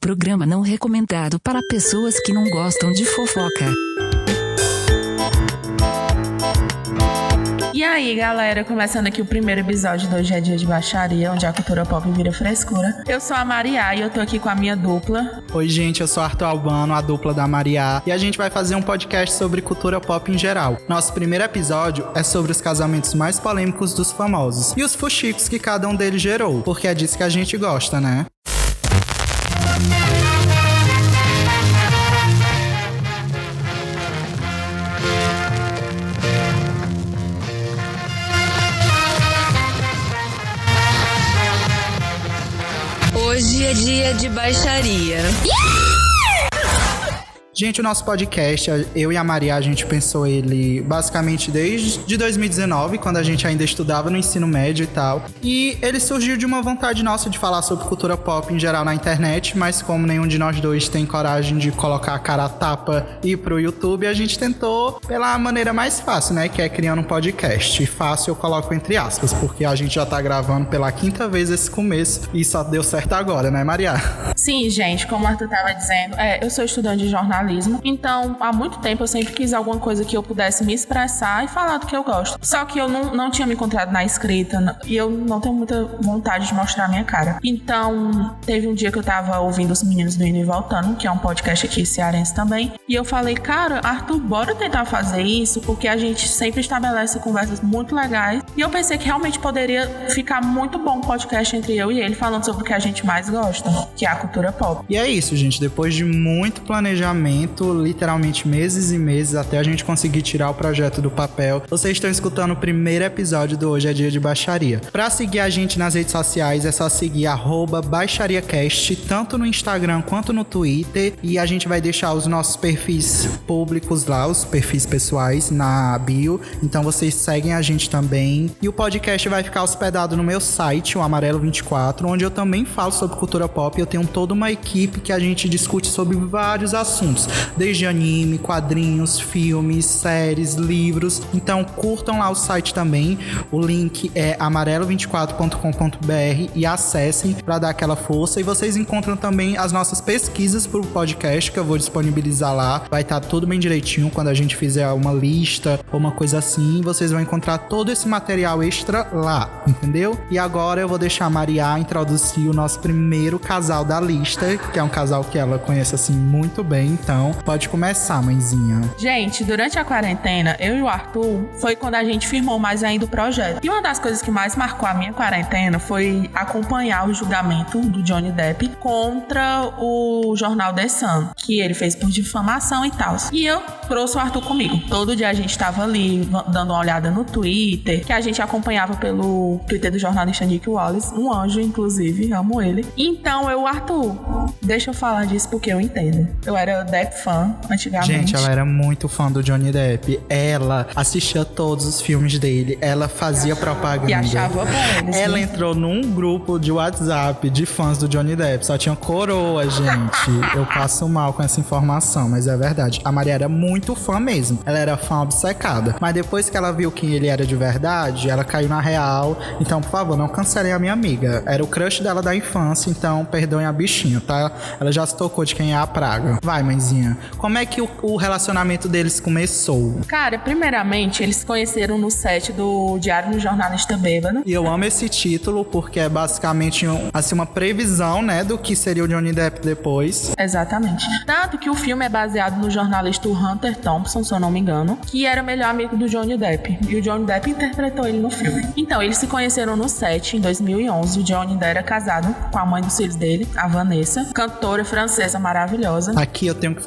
programa não recomendado para pessoas que não gostam de fofoca. E aí, galera, começando aqui o primeiro episódio do Hoje é Dia de Baixaria, onde a cultura pop vira frescura. Eu sou a Maria e eu tô aqui com a minha dupla. Oi, gente, eu sou Arthur Albano, a dupla da Maria, e a gente vai fazer um podcast sobre cultura pop em geral. Nosso primeiro episódio é sobre os casamentos mais polêmicos dos famosos e os fuxicos que cada um deles gerou, porque é disso que a gente gosta, né? Hoje é dia de baixaria. Gente, o nosso podcast, eu e a Maria, a gente pensou ele basicamente desde 2019, quando a gente ainda estudava no ensino médio e tal. E ele surgiu de uma vontade nossa de falar sobre cultura pop em geral na internet, mas como nenhum de nós dois tem coragem de colocar a cara a tapa e ir pro YouTube, a gente tentou pela maneira mais fácil, né? Que é criando um podcast. E fácil eu coloco entre aspas, porque a gente já tá gravando pela 5ª vez esse começo e só deu certo agora, né, Maria? Sim, gente, como o Arthur tava dizendo, eu sou estudante de jornalismo. Então, há muito tempo eu sempre quis alguma coisa que eu pudesse me expressar e falar do que eu gosto. Só que eu não tinha me encontrado na escrita e eu não tenho muita vontade de mostrar a minha cara. Então, teve um dia que eu tava ouvindo os meninos do Indo e Voltando, que é um podcast aqui cearense também, e eu falei, cara, Arthur, bora tentar fazer isso, porque a gente sempre estabelece conversas muito legais. E eu pensei que realmente poderia ficar muito bom um podcast entre eu e ele, falando sobre o que a gente mais gosta, que é a cultura pop. E é isso, gente. Depois de muito planejamento, literalmente meses e meses, até a gente conseguir tirar o projeto do papel, vocês estão escutando o primeiro episódio do Hoje é Dia de Baixaria. Pra seguir a gente nas redes sociais, é só seguir @baixariacast, tanto no Instagram quanto no Twitter, e a gente vai deixar os nossos perfis públicos lá, os perfis pessoais na bio, então vocês seguem a gente também. E o podcast vai ficar hospedado no meu site, o Amarelo 24, onde eu também falo sobre cultura pop. Eu tenho toda uma equipe que a gente discute sobre vários assuntos, desde anime, quadrinhos, filmes, séries, livros. Então curtam lá o site também. O link é amarelo24.com.br e acessem para dar aquela força. E vocês encontram também as nossas pesquisas pro podcast, que eu vou disponibilizar lá. Vai estar tudo bem direitinho quando a gente fizer uma lista ou uma coisa assim. Vocês vão encontrar todo esse material extra lá, entendeu? E agora eu vou deixar a Maria introduzir o nosso primeiro casal da lista, que é um casal que ela conhece assim muito bem. Então, pode começar, mãezinha. Gente, durante a quarentena, eu e o Arthur, foi quando a gente firmou mais ainda o projeto. E uma das coisas que mais marcou a minha quarentena foi acompanhar o julgamento do Johnny Depp contra o jornal The Sun, que ele fez por difamação e tal. E eu trouxe o Arthur comigo. Todo dia a gente tava ali, dando uma olhada no Twitter, que a gente acompanhava pelo Twitter do jornalista Nick Wallace, um anjo, inclusive, amo ele. Então, Arthur, deixa eu falar disso porque eu entendo. Eu era Depp fã, antigamente. Gente, ela era muito fã do Johnny Depp. Ela assistia todos os filmes dele. Ela fazia propaganda. E achava bom eles. Ela entrou num grupo de WhatsApp de fãs do Johnny Depp. Só tinha coroa, gente. Eu passo mal com essa informação, mas é verdade. A Maria era muito fã mesmo. Ela era fã obcecada. Mas depois que ela viu quem ele era de verdade, ela caiu na real. Então, por favor, não cancelem a minha amiga. Era o crush dela da infância, então perdoem a bichinha, tá? Ela já se tocou de quem é a praga. Vai, mãezinha. Como é que o relacionamento deles começou? Cara, primeiramente, eles se conheceram no set do Diário do Jornalista Bêbado. E eu amo esse título, porque é basicamente uma previsão, né, do que seria o Johnny Depp depois. Exatamente. Tanto que o filme é baseado no jornalista Hunter Thompson, se eu não me engano, que era o melhor amigo do Johnny Depp. E o Johnny Depp interpretou ele no filme. Então, eles se conheceram no set em 2011. O Johnny ainda era casado com a mãe dos filhos dele, a Vanessa, cantora francesa maravilhosa. Aqui eu tenho que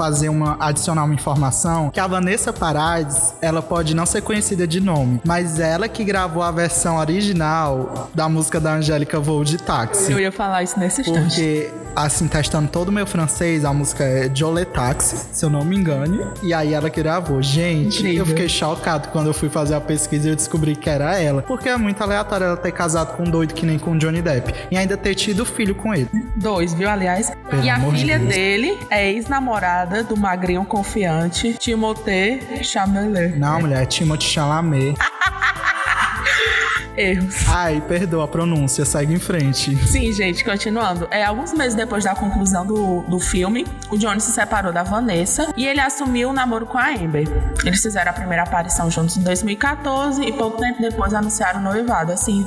adicionar uma informação, que a Vanessa Paradis, ela pode não ser conhecida de nome, mas ela que gravou a versão original da música da Angélica Voo de Táxi. Eu ia falar isso nesse instante. Porque, assim, testando todo o meu francês, a música é Jolie Taxi, se eu não me engane, e aí ela que gravou. Gente, incrível. Eu fiquei chocado quando eu fui fazer a pesquisa e eu descobri que era ela, porque é muito aleatório ela ter casado com um doido que nem com o Johnny Depp, e ainda ter tido filho com ele. 2, viu, aliás? Pelo e a filha de dele é ex-namorada do magrinho confiante Timothée Chalamet. Não, mulher, é Timothée Chalamet. erros. Ai, perdoa a pronúncia, segue em frente. Sim, gente, continuando. Alguns meses depois da conclusão do filme, o Johnny se separou da Vanessa e ele assumiu o namoro com a Amber. Eles fizeram a primeira aparição juntos em 2014 e pouco tempo depois anunciaram o noivado, assim,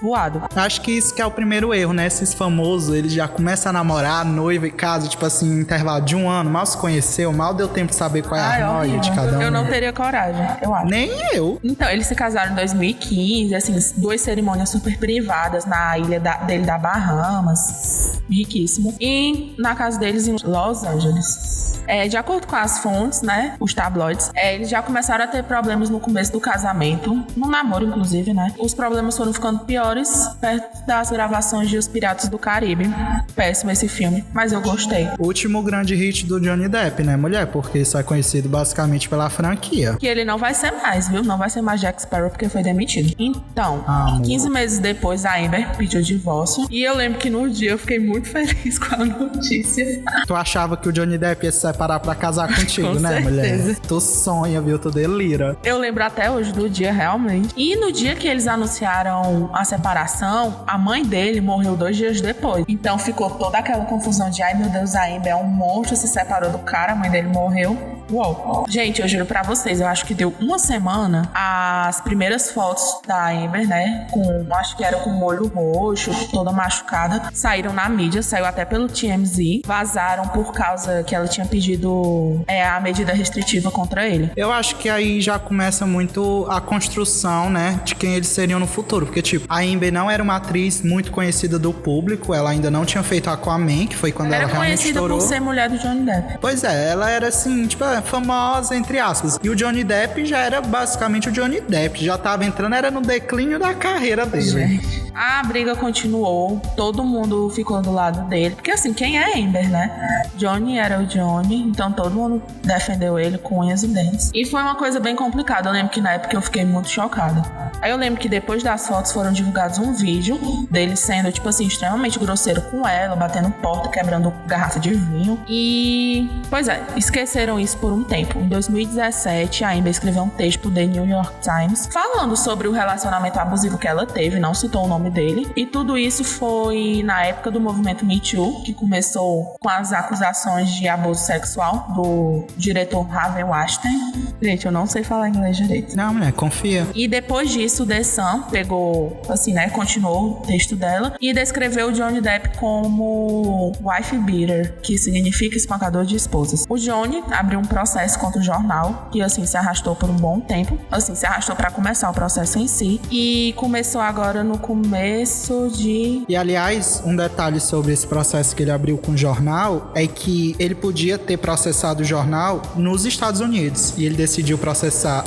voado. Acho que isso que é o primeiro erro, né? Esses famosos, eles já começam a namorar, noiva e casa, tipo assim, em intervalo de 1 ano, mal se conheceu, mal deu tempo de saber qual é a noia de cada um. Eu não teria coragem, eu acho. Nem eu. Então, eles se casaram em 2015, assim, 2 cerimônias super privadas na ilha dele da Bahamas. Riquíssimo. E na casa deles em Los Angeles. De acordo com as fontes, né, os tabloides, eles já começaram a ter problemas no começo do casamento, no namoro, inclusive, né? Os problemas foram ficando piores perto das gravações de Os Piratas do Caribe. Péssimo esse filme, mas eu gostei. O último grande hit do Johnny Depp, né, mulher? Porque isso é conhecido basicamente pela franquia. Que ele não vai ser mais, viu? Não vai ser mais Jack Sparrow porque foi demitido. Então, 15 meses depois, a Amber pediu divórcio. E eu lembro que no dia eu fiquei muito feliz com a notícia. Tu achava que o Johnny Depp ia se separar pra casar contigo, Com né, certeza. mulher? Tu sonha, viu? Tu delira. Eu lembro até hoje do dia, realmente. E no dia que eles anunciaram a separação, a mãe dele morreu 2 dias depois. Então ficou toda aquela confusão de, ai meu Deus, a Amber é um monstro, se separou do cara, a mãe dele morreu. Uou. Gente, eu juro pra vocês, eu acho que deu 1 semana, as primeiras fotos da Amber, né, acho que era com o olho roxo, toda machucada, saíram na mídia, saiu até pelo TMZ, vazaram por causa que ela tinha pedido a medida restritiva contra ele. Eu acho que aí já começa muito a construção, né, de quem eles seriam no futuro. Porque, tipo, a Amber não era uma atriz muito conhecida do público, ela ainda não tinha feito Aquaman, que foi quando ela realmente estourou. Era conhecida por ser mulher do Johnny Depp. Pois é, ela era assim, tipo, famosa, entre aspas. E o Johnny Depp já era basicamente o Johnny Depp, já tava entrando, era no declínio da carreira dele. Gente, a briga continuou, todo mundo ficou do lado dele. Porque assim, quem é Amber, né? Johnny era o Johnny, então todo mundo defendeu ele com unhas e dentes. E foi uma coisa bem complicada, eu lembro que na época eu fiquei muito chocada. Aí eu lembro que depois das fotos foram divulgados um vídeo dele sendo, tipo assim, extremamente grosseiro com ela, batendo porta, quebrando garrafa de vinho. E, pois é, esqueceram isso por um tempo. Em 2017, a Amber escreveu um texto pro The New York Times falando sobre o relacionamento abusivo que ela teve, não citou o nome dele. E tudo isso foi na época do movimento Me Too, que começou com as acusações de abuso sexual do diretor Harvey Weinstein. Gente, eu não sei falar inglês direito. Não, mulher, confia. E depois disso, o The Sun pegou, assim, né, continuou o texto dela e descreveu o Johnny Depp como wife beater, que significa espancador de esposas. O Johnny abriu um processo contra o jornal, que, assim, se arrastou por um bom tempo. Assim, se arrastou pra começar o processo em si. E começou agora no começo de... E, aliás, um detalhe sobre esse processo que ele abriu com o jornal é que ele podia ter processado o jornal nos Estados Unidos. E ele decidiu processar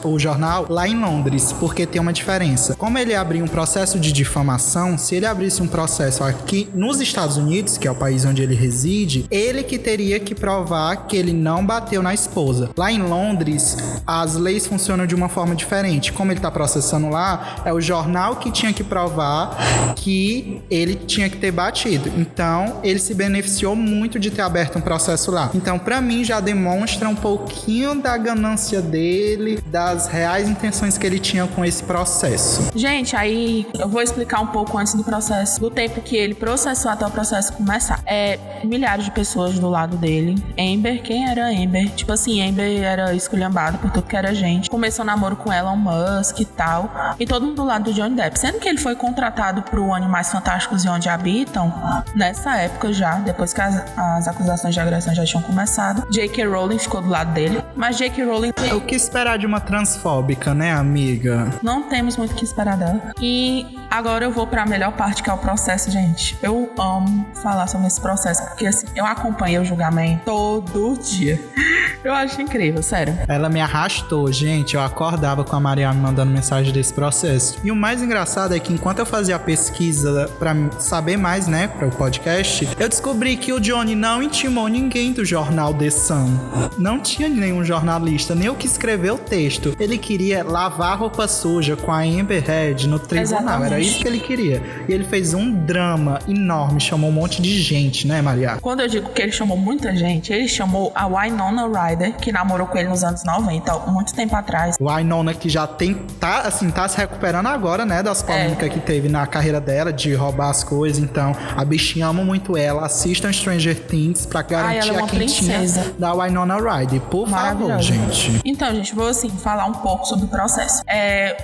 o jornal lá em Londres, porque tem uma diferença. Como ele abriu um processo de difamação, se ele abrisse um processo aqui nos Estados Unidos, que é o país onde ele reside, ele que teria que provar que ele não bateu na esposa. Lá em Londres, as leis funcionam de uma forma diferente. Como ele tá processando lá, é o jornal que tinha que provar que ele tinha que ter batido. Então, ele se beneficiou muito de ter aberto um processo lá. Então, pra mim, já demonstra um pouquinho da ganância dele, das reais intenções que ele tinha com esse processo. Gente, aí eu vou explicar um pouco antes do processo, do tempo que ele processou até o processo começar. Milhares de pessoas do lado dele. Amber, quem era Amber? Tipo assim, Amber era esculhambada por tudo que era gente. Começou namoro com Elon Musk e tal. E todo mundo do lado do Johnny Depp. Sendo que ele foi contratado pro Animais Fantásticos e Onde Habitam, nessa época já, depois que as acusações de agressão já tinham começado. J.K. Rowling ficou do lado dele. Mas J.K. Rowling... O que esperar de uma transfóbica, né, amiga? Não temos muito o que esperar dela. E agora eu vou pra melhor parte, que é o processo, gente. Eu amo falar sobre esse processo, porque assim, eu acompanhei o julgamento todo dia. Eu acho incrível, sério. Ela me arrastou, gente. Eu acordava com a Maria me mandando mensagem desse processo. E o mais engraçado é que enquanto eu fazia a pesquisa pra saber mais, né, para o podcast, eu descobri que o Johnny não intimou ninguém do jornal The Sun. Não tinha nenhum jornalista, nem o que escreveu o texto. Ele queria lavar roupa suja com a Amber Heard no tribunal. Exatamente. Era isso que ele queria. E ele fez um drama enorme, chamou um monte de gente, né, Maria? Quando eu digo que ele chamou muita gente, ele chamou a Winona Ryder, que namorou com ele nos anos 90, muito tempo atrás. O Wynonna que já tá se recuperando agora, né, das polêmicas que teve na carreira dela, de roubar as coisas. Então, a bichinha ama muito ela. Assistam Stranger Things pra garantir ela é a uma quentinha princesa da Wynonna Ryder. Por favor, gente. Então, gente, vou assim falar um pouco sobre o processo.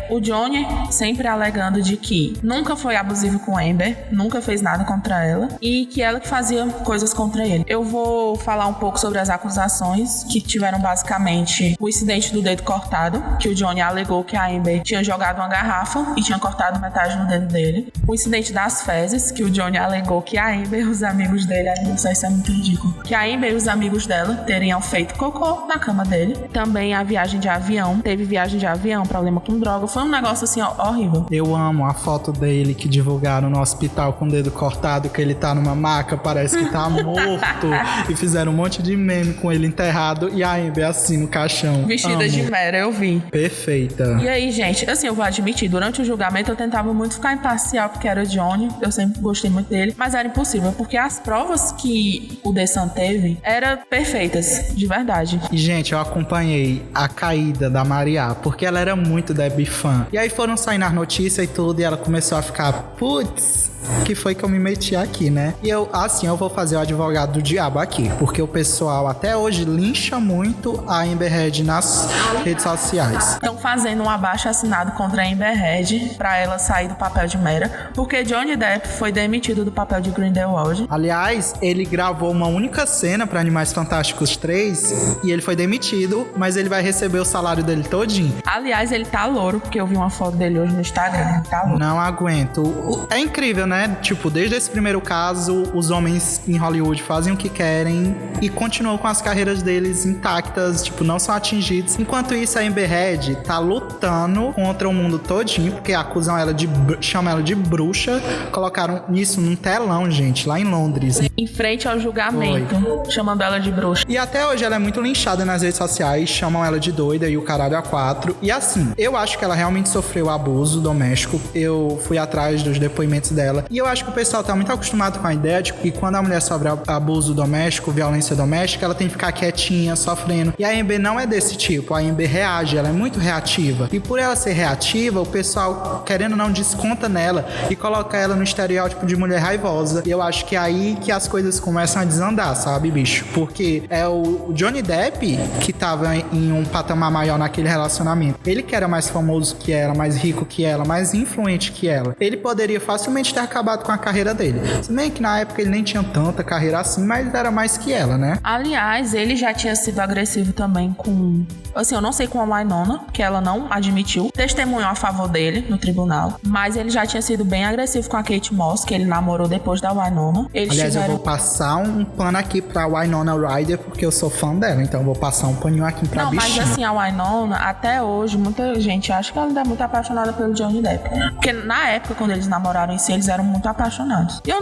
O Johnny sempre alegando de que nunca foi abusivo com Amber, nunca fez nada contra ela e que ela que fazia coisas contra ele. Eu vou falar um pouco sobre as acusações que tiveram basicamente o incidente do dedo cortado, que o Johnny alegou que a Amber tinha jogado uma garrafa e tinha cortado metade do dedo dele. O incidente das fezes, que o Johnny alegou que a Amber e os amigos dele, não sei se é muito ridículo, que a Amber e os amigos dela teriam feito cocô na cama dele. Também a viagem de avião, teve viagem de avião, problema com droga, foi um negócio assim horrível. Eu amo a foto dele que divulgaram no hospital com o dedo cortado, que ele tá numa maca, parece que tá morto, e fizeram um monte de meme com ele enterrado e a Amber assim no caixão. Vestida de Mera, eu vi. Perfeita. E aí, gente, assim, eu vou admitir, durante o julgamento eu tentava muito ficar imparcial porque era Johnny, eu sempre gostei muito dele, mas era impossível, porque as provas que o The Sun teve eram perfeitas, de verdade. E, gente, eu acompanhei a caída da Maria, porque ela era muito Debbie fã. E aí foram sair nas notícias e tudo, e ela começou a ficar, putz, que foi que eu me meti aqui, né? E eu vou fazer o advogado do diabo aqui, porque o pessoal até hoje lincha muito a Amber Heard nas redes sociais. Estão fazendo um abaixo-assinado contra a Amber Heard pra ela sair do papel de Mera, porque Johnny Depp foi demitido do papel de Grindelwald. Aliás, ele gravou uma única cena pra Animais Fantásticos 3 e ele foi demitido, mas ele vai receber o salário dele todinho. Aliás, ele tá louro, porque eu vi uma foto dele hoje no Instagram, ele tá louro. Não aguento. É incrível, né? Tipo, desde esse primeiro caso, os homens em Hollywood fazem o que querem e continuam com as carreiras deles intactas, tipo, não são atingidos. Enquanto isso, a Amber Heard tá lutando contra o mundo todinho, porque acusam ela chamam ela de bruxa, colocaram isso num telão, gente, lá em Londres. Em frente ao julgamento, chamando ela de bruxa. E até hoje ela é muito linchada nas redes sociais, chamam ela de doida e o caralho a quatro. E assim, eu acho que ela realmente sofreu abuso doméstico. Eu fui atrás dos depoimentos dela. E eu acho que o pessoal tá muito acostumado com a ideia de que quando a mulher sofre abuso doméstico, violência doméstica, ela tem que ficar quietinha, sofrendo. E a Amber não é desse tipo. A Amber reage, ela é muito reativa. E por ela ser reativa, o pessoal, querendo ou não, desconta nela e coloca ela no estereótipo de mulher raivosa. E eu acho que é aí que as coisas começam a desandar, sabe, bicho? Porque é o Johnny Depp que tava em um patamar maior naquele relacionamento. Ele que era mais famoso que ela, mais rico que ela, mais influente que ela. Ele poderia facilmente ter acabado com a carreira dele. Se bem que na época ele nem tinha tanta carreira assim, mas era mais que ela, né? Aliás, ele já tinha sido agressivo também com... Assim, eu não sei com a Wynonna, que ela não admitiu. Testemunhou a favor dele no tribunal. Mas ele já tinha sido bem agressivo com a Kate Moss, que ele namorou depois da Wynonna. Aliás, eu vou passar um pano aqui pra Wynonna Ryder, porque eu sou fã dela. Então eu vou passar um paninho aqui pra bichinha. Mas assim, a Wynonna, até hoje, muita gente acha que ela ainda é muito apaixonada pelo Johnny Depp. Porque na época, quando eles namoraram em si, eles eram muito apaixonados. Eu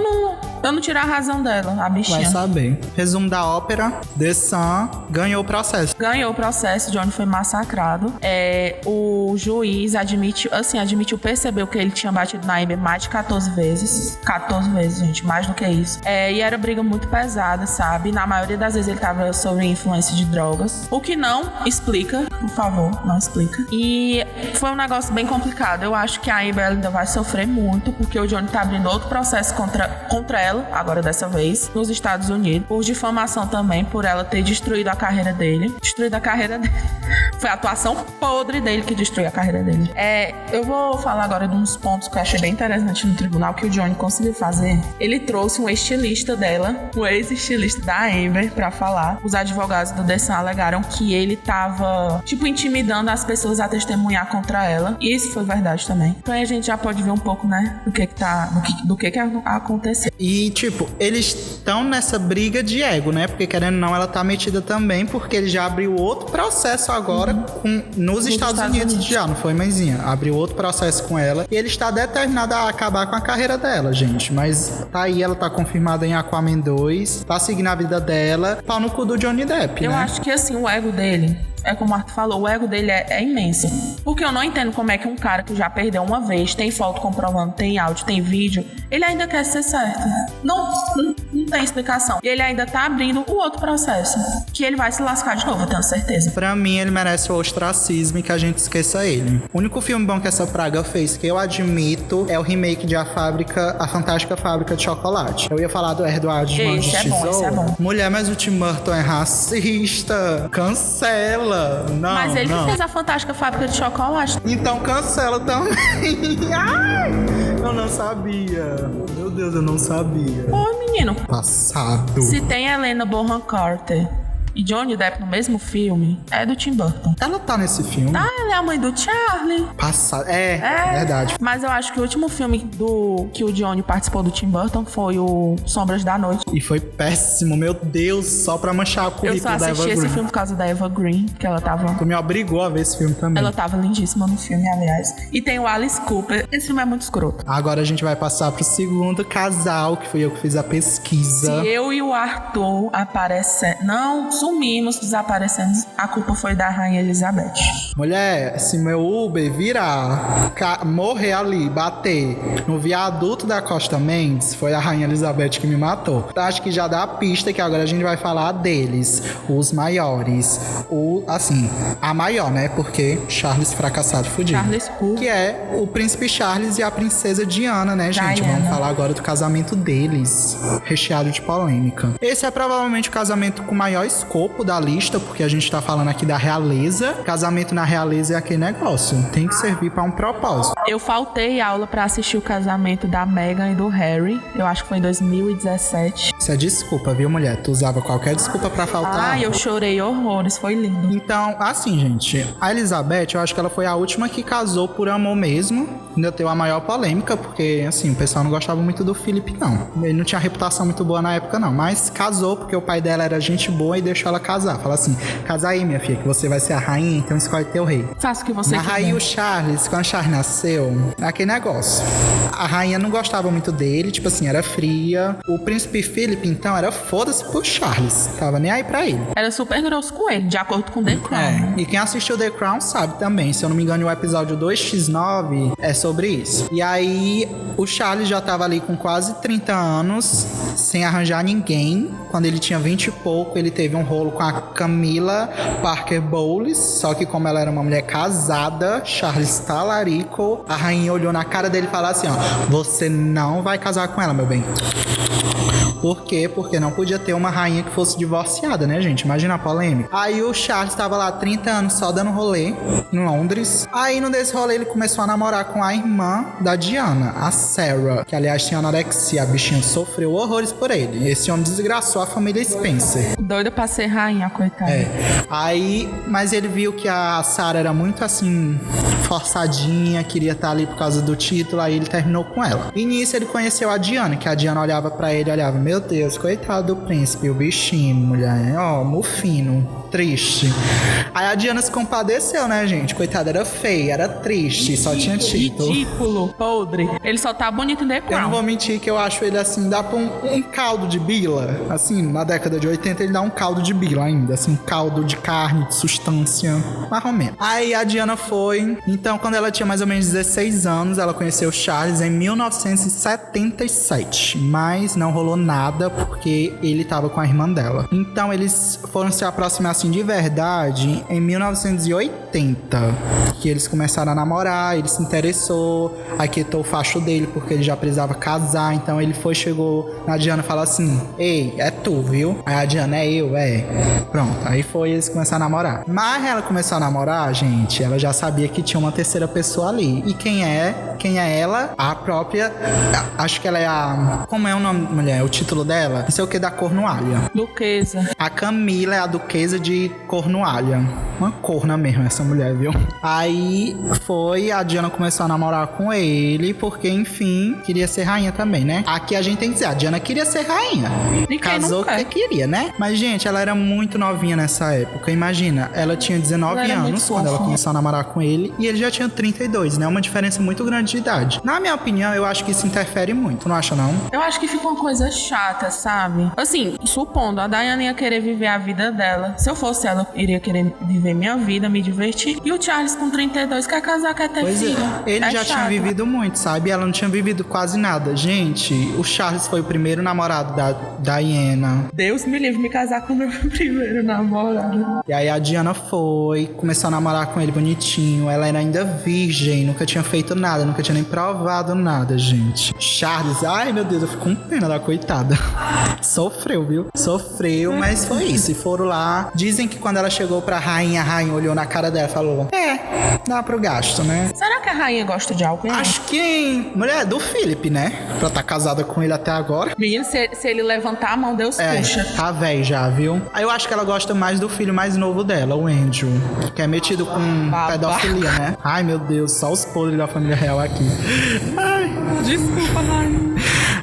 não tiro a razão dela, a bichinha. Vai saber. Resumo da ópera: The Sun ganhou o processo. Ganhou o processo, Johnny foi massacrado. O juiz admitiu, percebeu que ele tinha batido na Amber mais de 14 vezes. 14 vezes, gente, mais do que isso. E era briga muito pesada, sabe? Na maioria das vezes ele tava sob influência de drogas. O que não explica, por favor, não explica. E foi um negócio bem complicado. Eu acho que a Amber ainda vai sofrer muito, porque o Johnny tá abrindo outro processo contra ela, agora dessa vez, nos Estados Unidos, por difamação também, por ela ter destruído a carreira dele. Foi a atuação podre dele que destruiu a carreira dele. Eu vou falar agora de uns pontos que eu achei bem interessante no tribunal, que o Johnny conseguiu fazer. Ele trouxe um estilista dela, um ex-estilista da Amber, pra falar. Os advogados do The Sun alegaram que ele tava, intimidando as pessoas a testemunhar contra ela. E isso foi verdade também. Então a gente já pode ver um pouco, né, do que aconteceu. E, eles estão nessa briga de ego, né? Porque, querendo ou não, ela tá metida também, porque ele já abriu outro processo agora nos Estados Unidos. Já, não foi, mãezinha? Abriu outro processo com ela e ele está determinado a acabar com a carreira dela, gente. Mas tá aí, ela tá confirmada em Aquaman 2, tá seguindo a vida dela, pau no cu do Johnny Depp, Eu né? acho que, assim, o ego dele É como o Arthur falou, o ego dele é imenso. Porque eu não entendo como é que um cara que já perdeu uma vez, tem foto comprovando, tem áudio, tem vídeo, ele ainda quer ser certo. Não tem explicação. E ele ainda tá abrindo o outro processo, que ele vai se lascar de novo, eu tenho certeza. Pra mim, ele merece o ostracismo e que a gente esqueça ele. O único filme bom que essa praga fez, que eu admito, é o remake de A Fantástica Fábrica de Chocolate. Eu ia falar do Edward de Mãos de Tesouro. Esse é bom. Mulher, mas o Tim Burton é racista. Cancela. Não, mas ele não. que fez A Fantástica Fábrica de Chocolate. Então cancela também. Ai, eu não sabia. Meu Deus, eu não sabia. Ô, menino. Passado. Se tem Helena Bonham Carter e Johnny Depp no mesmo filme, é do Tim Burton. Ela tá nesse filme? Tá, ela é a mãe do Charlie. Passado. É, verdade. Mas eu acho que o último filme que o Johnny participou do Tim Burton foi o Sombras da Noite. E foi péssimo, meu Deus, só pra manchar o currículo da Eva Green. Eu só assisti esse filme por causa da Eva Green, que ela tava... Tu me obrigou a ver esse filme também. Ela tava lindíssima no filme, aliás. E tem o Alice Cooper. Esse filme é muito escroto. Agora a gente vai passar pro segundo casal, que foi eu que fiz a pesquisa. Se eu e o Arthur aparecemos... Não, sumimos, desaparecemos. A culpa foi da Rainha Elizabeth. Mulher, se meu Uber virar, morrer ali, bater no viaduto da Costa Mendes, foi a Rainha Elizabeth que me matou. Acho que já dá a pista que agora a gente vai falar deles, os maiores. A maior, né? Porque Charles fracassado fudido. Charles Pugh. Que é o príncipe Charles e a princesa Diana, né, gente? Diana. Vamos falar agora do casamento deles, recheado de polêmica. Esse é provavelmente o casamento com maior escopo da lista, porque a gente tá falando aqui da realeza. Casamento na realeza é aquele negócio, tem que servir pra um propósito. Eu faltei aula pra assistir o casamento da Meghan e do Harry. Eu acho que foi em 2017. Isso é desculpa, viu, mulher? Tu usava qualquer desculpa pra faltar. Ai, eu chorei horrores, foi lindo. Então, assim, gente, a Elizabeth, eu acho que ela foi a última que casou por amor mesmo. Ainda teve a maior polêmica, porque, assim, o pessoal não gostava muito do Philip, não. Ele não tinha reputação muito boa na época, não. Mas casou porque o pai dela era gente boa e deixou ela casar. Fala assim, casa aí, minha filha, que você vai ser a rainha, então escolhe teu rei. Faça o que você quiser. Aí o Charles, quando o Charles nasceu, aquele negócio. A rainha não gostava muito dele, tipo assim, era fria. O príncipe Philip, então, era foda-se pro Charles. Tava nem aí pra ele. Era super grosso com ele, de acordo com The Crown. E quem assistiu The Crown sabe também. Se eu não me engano, o episódio 2x9 é sobre isso. E aí, o Charles já tava ali com quase 30 anos, sem arranjar ninguém. Quando ele tinha 20 e pouco, ele teve um rolo com a Camilla Parker Bowles. Só que como ela era uma mulher casada, Charles talarico, a rainha olhou na cara dele e falou assim, ó, você não vai casar com ela, meu bem. Por quê? Porque não podia ter uma rainha que fosse divorciada, né, gente? Imagina a polêmica. Aí o Charles tava lá 30 anos só dando rolê em Londres. Aí no desse rolê ele começou a namorar com a irmã da Diana, a Sarah, que aliás tinha anorexia. A bichinha sofreu horrores por ele. Esse homem desgraçou a família Spencer. Doida pra ser rainha, coitada. Aí, mas ele viu que a Sarah era muito assim, forçadinha, queria estar ali por causa do título, aí ele terminou com ela. E nisso ele conheceu a Diana, que a Diana olhava pra ele, olhava, meu Deus, coitado do príncipe, o bichinho, mulher, ó, mufino, triste. Aí a Diana se compadeceu, né, gente? Coitada, era feia, era triste, só tinha título. Ridículo, podre. Ele só tá bonito em The Crown. Eu não vou mentir que eu acho ele assim, dá pra um caldo de bila, assim, na década de 80 ele dá um caldo de bila ainda, assim, um caldo de carne, de substância, mais ou menos. Aí a Diana foi, então quando ela tinha mais ou menos 16 anos, ela conheceu Charles em 1977, mas não rolou nada porque ele tava com a irmã dela. Então eles foram se aproximar assim de verdade em 1980, que eles começaram a namorar, ele se interessou, aquietou o facho dele porque ele já precisava casar, então ele chegou na Diana e falou assim, ei, é tu, viu? Aí a Diana, é eu, pronto, aí eles começaram a namorar. Mas ela começou a namorar, gente, ela já sabia que tinha uma terceira pessoa ali. E quem é ela? A própria, acho que ela é a, como é o nome, mulher, o título dela? Não sei o que, da Cornualha. Duquesa. A Camila é a duquesa de Cornualha. Uma corna mesmo essa mulher, viu? Aí a Diana começou a namorar com ele, porque enfim, queria ser rainha também, né? Aqui a gente tem que dizer, a Diana queria ser rainha. Casou porque queria, né? Mas gente, ela era muito novinha nessa época. Imagina, ela tinha 19 anos quando ela começou a namorar com ele, e ele já tinha 32, né? Uma diferença muito grande de idade. Na minha opinião, eu acho que isso interfere muito, não acha não? Eu acho que fica uma coisa chata, sabe? Assim, supondo, a Diana ia querer viver a vida dela. Se eu fosse ela, eu iria querer viver viver minha vida, me divertir. E o Charles com 32 quer casar, quer ter filho. Ele já chato. tinha vivido muito, sabe? Ela não tinha vivido quase nada. Gente, o Charles foi o primeiro namorado da Diana. Deus me livre me casar com o meu primeiro namorado. E aí a Diana começou a namorar com ele bonitinho. Ela era ainda virgem, nunca tinha feito nada, nunca tinha nem provado nada, gente. Charles, ai meu Deus, eu fico com pena da coitada. Sofreu, viu? Sofreu, mas foi isso. E foram lá. Dizem que quando ela chegou pra rainha, a rainha olhou na cara dela e falou: dá pro gasto, né? Será que a rainha gosta de alguém? Acho que mulher do Philip, né? Pra tá casada com ele até agora. Menino, se ele levantar a mão, Deus puxa. Tá velho já, viu? Aí eu acho que ela gosta mais do filho mais novo dela, o Andrew, que é metido com pedofilia, né? Ai, meu Deus, só os podres da família real aqui. Ai, Desculpa, rainha.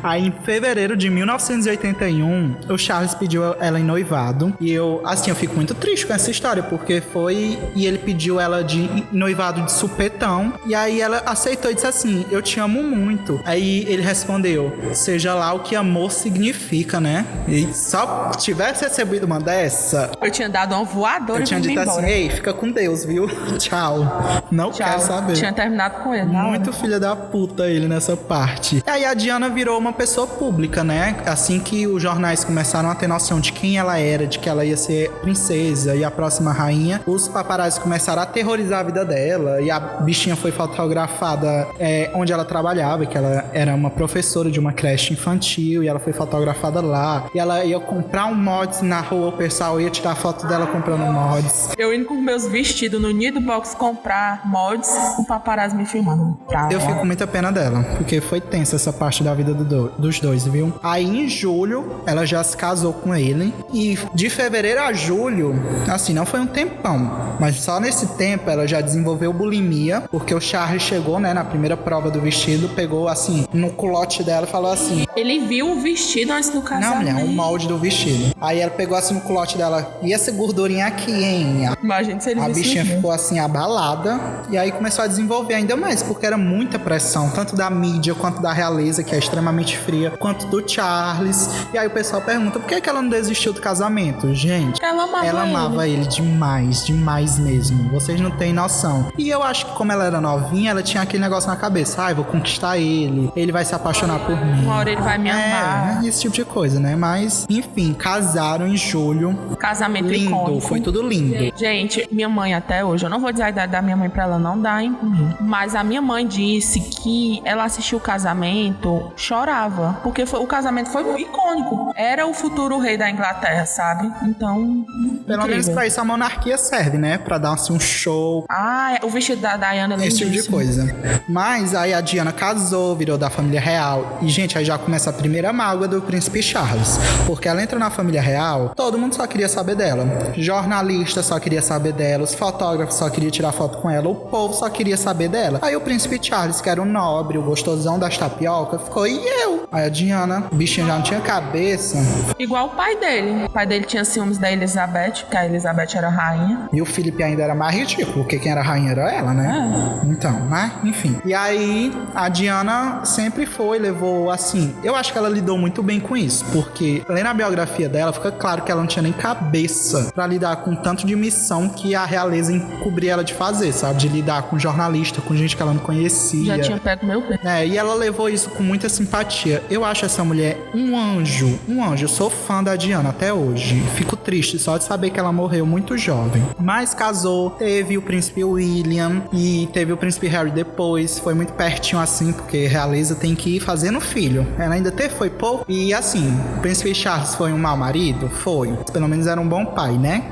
Aí, em fevereiro de 1981, o Charles pediu ela em noivado. E eu fico muito triste com essa história, porque foi... E ele pediu ela de noivado de supetão. E aí ela aceitou e disse assim: eu te amo muito. Aí ele respondeu: seja lá o que amor significa, né? E só tivesse recebido uma dessa... Eu tinha dado uma voadora eu tinha dito assim: ei, fica com Deus, viu? Tchau. Não quero saber. Tinha terminado com ele. Muito filha da puta ele nessa parte. E aí a Diana virou uma pessoa pública, né? Assim que os jornais começaram a ter noção de quem ela era, de que ela ia ser princesa e a próxima rainha, os paparazzi começaram a aterrorizar a vida dela. E a bichinha foi fotografada onde ela trabalhava, que ela era uma professora de uma creche infantil, e ela foi fotografada lá. E ela ia comprar um mods na rua, o pessoal ia tirar foto dela comprando mods. Eu indo com meus vestidos no Nido Box comprar mods, o paparazzi me filmando. Eu fico com muita pena dela, porque foi tensa essa parte da vida dos dois, viu? Aí em julho, ela já se casou com ele. E de fevereiro a julho, assim, não foi um tempão, mas só nesse tempo ela já desenvolveu bulimia, porque o Charles chegou, né, na primeira prova do vestido, pegou assim, no culote dela e falou assim... Ele viu o vestido antes do casamento. Não, mulher, um molde do vestido. Aí ela pegou assim no culote dela: e essa gordurinha aqui, hein? Imagina se ele A visse bichinha o ficou assim abalada. E aí começou a desenvolver ainda mais, porque era muita pressão, tanto da mídia quanto da realeza, que é extremamente fria, quanto do Charles. E aí o pessoal pergunta: por que ela não desistiu do casamento? Gente, ela amava ele demais, demais mesmo. Vocês não têm noção. E eu acho que como ela era novinha, ela tinha aquele negócio na cabeça: ai, vou conquistar ele vai se apaixonar por mim. Uma hora ele vai me amar. Esse tipo de coisa, né? Mas, enfim, casaram em julho. Casamento lindo, icônico. foi tudo lindo. Gente, minha mãe até hoje, eu não vou dizer a idade da minha mãe pra ela não dar em mim, mas a minha mãe disse que ela assistiu o casamento, chorava, porque o casamento foi icônico. Era o futuro rei da Inglaterra, sabe? Então, pelo menos pra isso a monarquia serve, né? Pra dar assim um show. Ah, o vestido da Diana é esse tipo de lindíssimo. coisa. Mas aí a Diana casou, virou da família real. E, gente, aí já começa a primeira mágoa do príncipe Charles. Porque ela entra na família real, todo mundo só queria saber dela. Jornalista só queria saber dela, os fotógrafos só queriam tirar foto com ela, o povo só queria saber dela. Aí o príncipe Charles, que era o nobre, o gostosão das tapioca, ficou: e eu? Aí a Diana, bichinha, já não tinha cabeça. Igual o pai dele. O pai dele tinha ciúmes da Elizabeth, porque a Elizabeth era rainha. E o Philip ainda era mais ridículo, porque quem era rainha era ela, né? Então, mas, enfim. E aí, a Diana sempre levou assim... Eu acho que ela lidou muito bem com isso, porque lendo a biografia dela, fica claro que ela não tinha nem cabeça pra lidar com tanto de missão que a realeza encobria ela de fazer, sabe? De lidar com jornalista, com gente que ela não conhecia. Já tinha pego meu pé. E ela levou isso com muita simpatia. Eu acho essa mulher um anjo, um anjo. Eu sou fã da Diana até hoje. Fico triste só de saber que ela morreu muito jovem. Mas casou, teve o príncipe William e teve o príncipe Harry depois. Foi muito pertinho assim, porque realeza tem que ir fazendo filho. Ela ainda foi pouco. E assim, o príncipe Charles foi um mau marido? Foi. Pelo menos era um bom pai, né?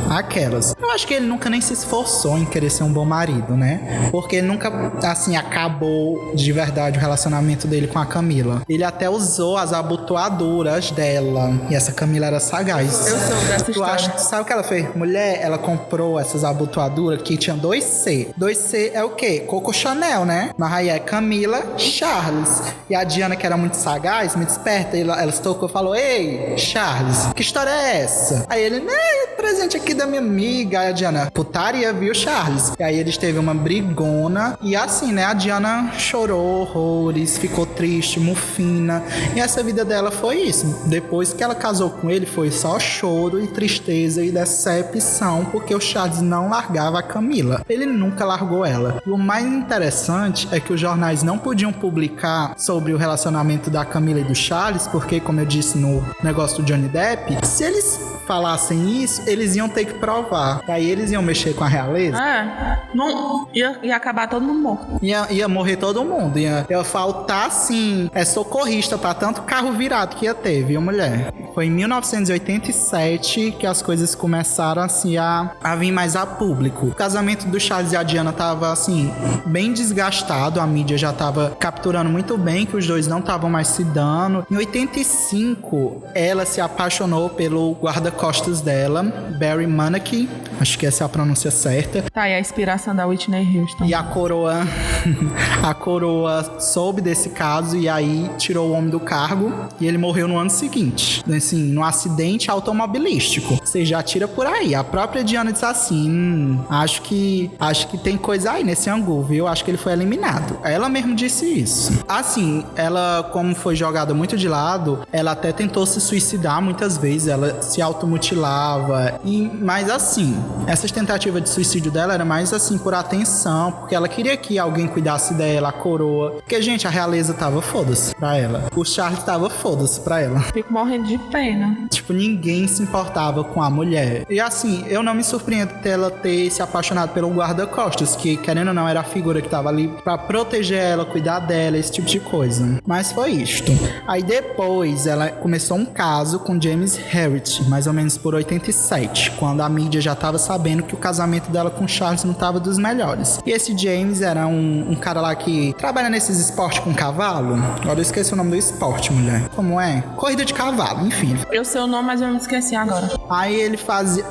Aquelas. Eu acho que ele nunca nem se esforçou em querer ser um bom marido, né? Porque ele nunca, assim, acabou de verdade o relacionamento dele com a Camila. Ele até usou as abotoaduras dela. E essa Camila era sagaz. Eu sou dessa história. Sabe o que ela fez? Mulher, ela comprou essas abotoaduras que tinham 2C. 2C é o quê? Coco Chanel, né? Mas aí é Camila Charles. E a Diana, que era muito sagaz, muito esperta, ela se tocou e falou: ei, Charles, que história é essa? Aí ele: né, presente aqui da minha amiga. Aí a Diana: putaria, viu, Charles? E aí eles teve uma brigona. E assim, né, a Diana chorou horrores, ficou triste, fina. E essa vida dela foi isso. Depois que ela casou com ele, foi só choro e tristeza e decepção, porque o Charles não largava a Camila. Ele nunca largou ela. E o mais interessante é que os jornais não podiam publicar sobre o relacionamento da Camila e do Charles, porque, como eu disse no negócio do Johnny Depp, se eles falassem isso, eles iam ter que provar. Aí eles iam mexer com a realeza. Não, ia acabar todo mundo morto. Ia morrer todo mundo. Ia faltar, assim, socorrista pra tanto carro virado que ia ter, viu, mulher? Foi em 1987 que as coisas começaram, assim, a vir mais a público. O casamento do Charles e a Diana tava, assim, bem desgastado. A mídia já tava capturando muito bem que os dois não estavam mais se dando. Em 85, ela se apaixonou pelo guarda-costas dela, Barry Munachie. Acho que essa é a pronúncia certa. Tá, e a inspiração da Whitney Houston. E a coroa soube desse caso e aí tirou o homem do cargo e ele morreu no ano seguinte. Assim, num acidente automobilístico. Você já tira por aí. A própria Diana disse assim, acho que tem coisa aí nesse angu, viu? Acho que ele foi eliminado. Ela mesmo disse isso. Assim, ela, como foi jogada muito de lado, ela até tentou se suicidar muitas vezes. Ela se automutilava. Mas assim, essas tentativas de suicídio dela era mais assim por atenção, porque ela queria que alguém cuidasse dela, a coroa. Porque, gente, a realeza tava foda-se pra ela. O Charles tava foda-se pra ela. Fico morrendo de pena. Tipo, ninguém se importava com a mulher. E assim, eu não me surpreendo dela ter se apaixonado pelo guarda-costas, que, querendo ou não, era a figura que tava ali pra proteger ela, cuidar dela, esse tipo de coisa. Mas foi isto. Aí depois, ela começou um caso com James Herriot, mais ou menos por 87, quando a mídia já tava sabendo que o casamento dela com Charles não tava dos melhores. E esse James era um cara lá que trabalha nesses esportes com cavalo. Agora eu esqueci o nome do esporte, mulher. Como é? Corrida de cavalo, enfim. Eu sei o nome, mas eu me esqueci agora. Aí ele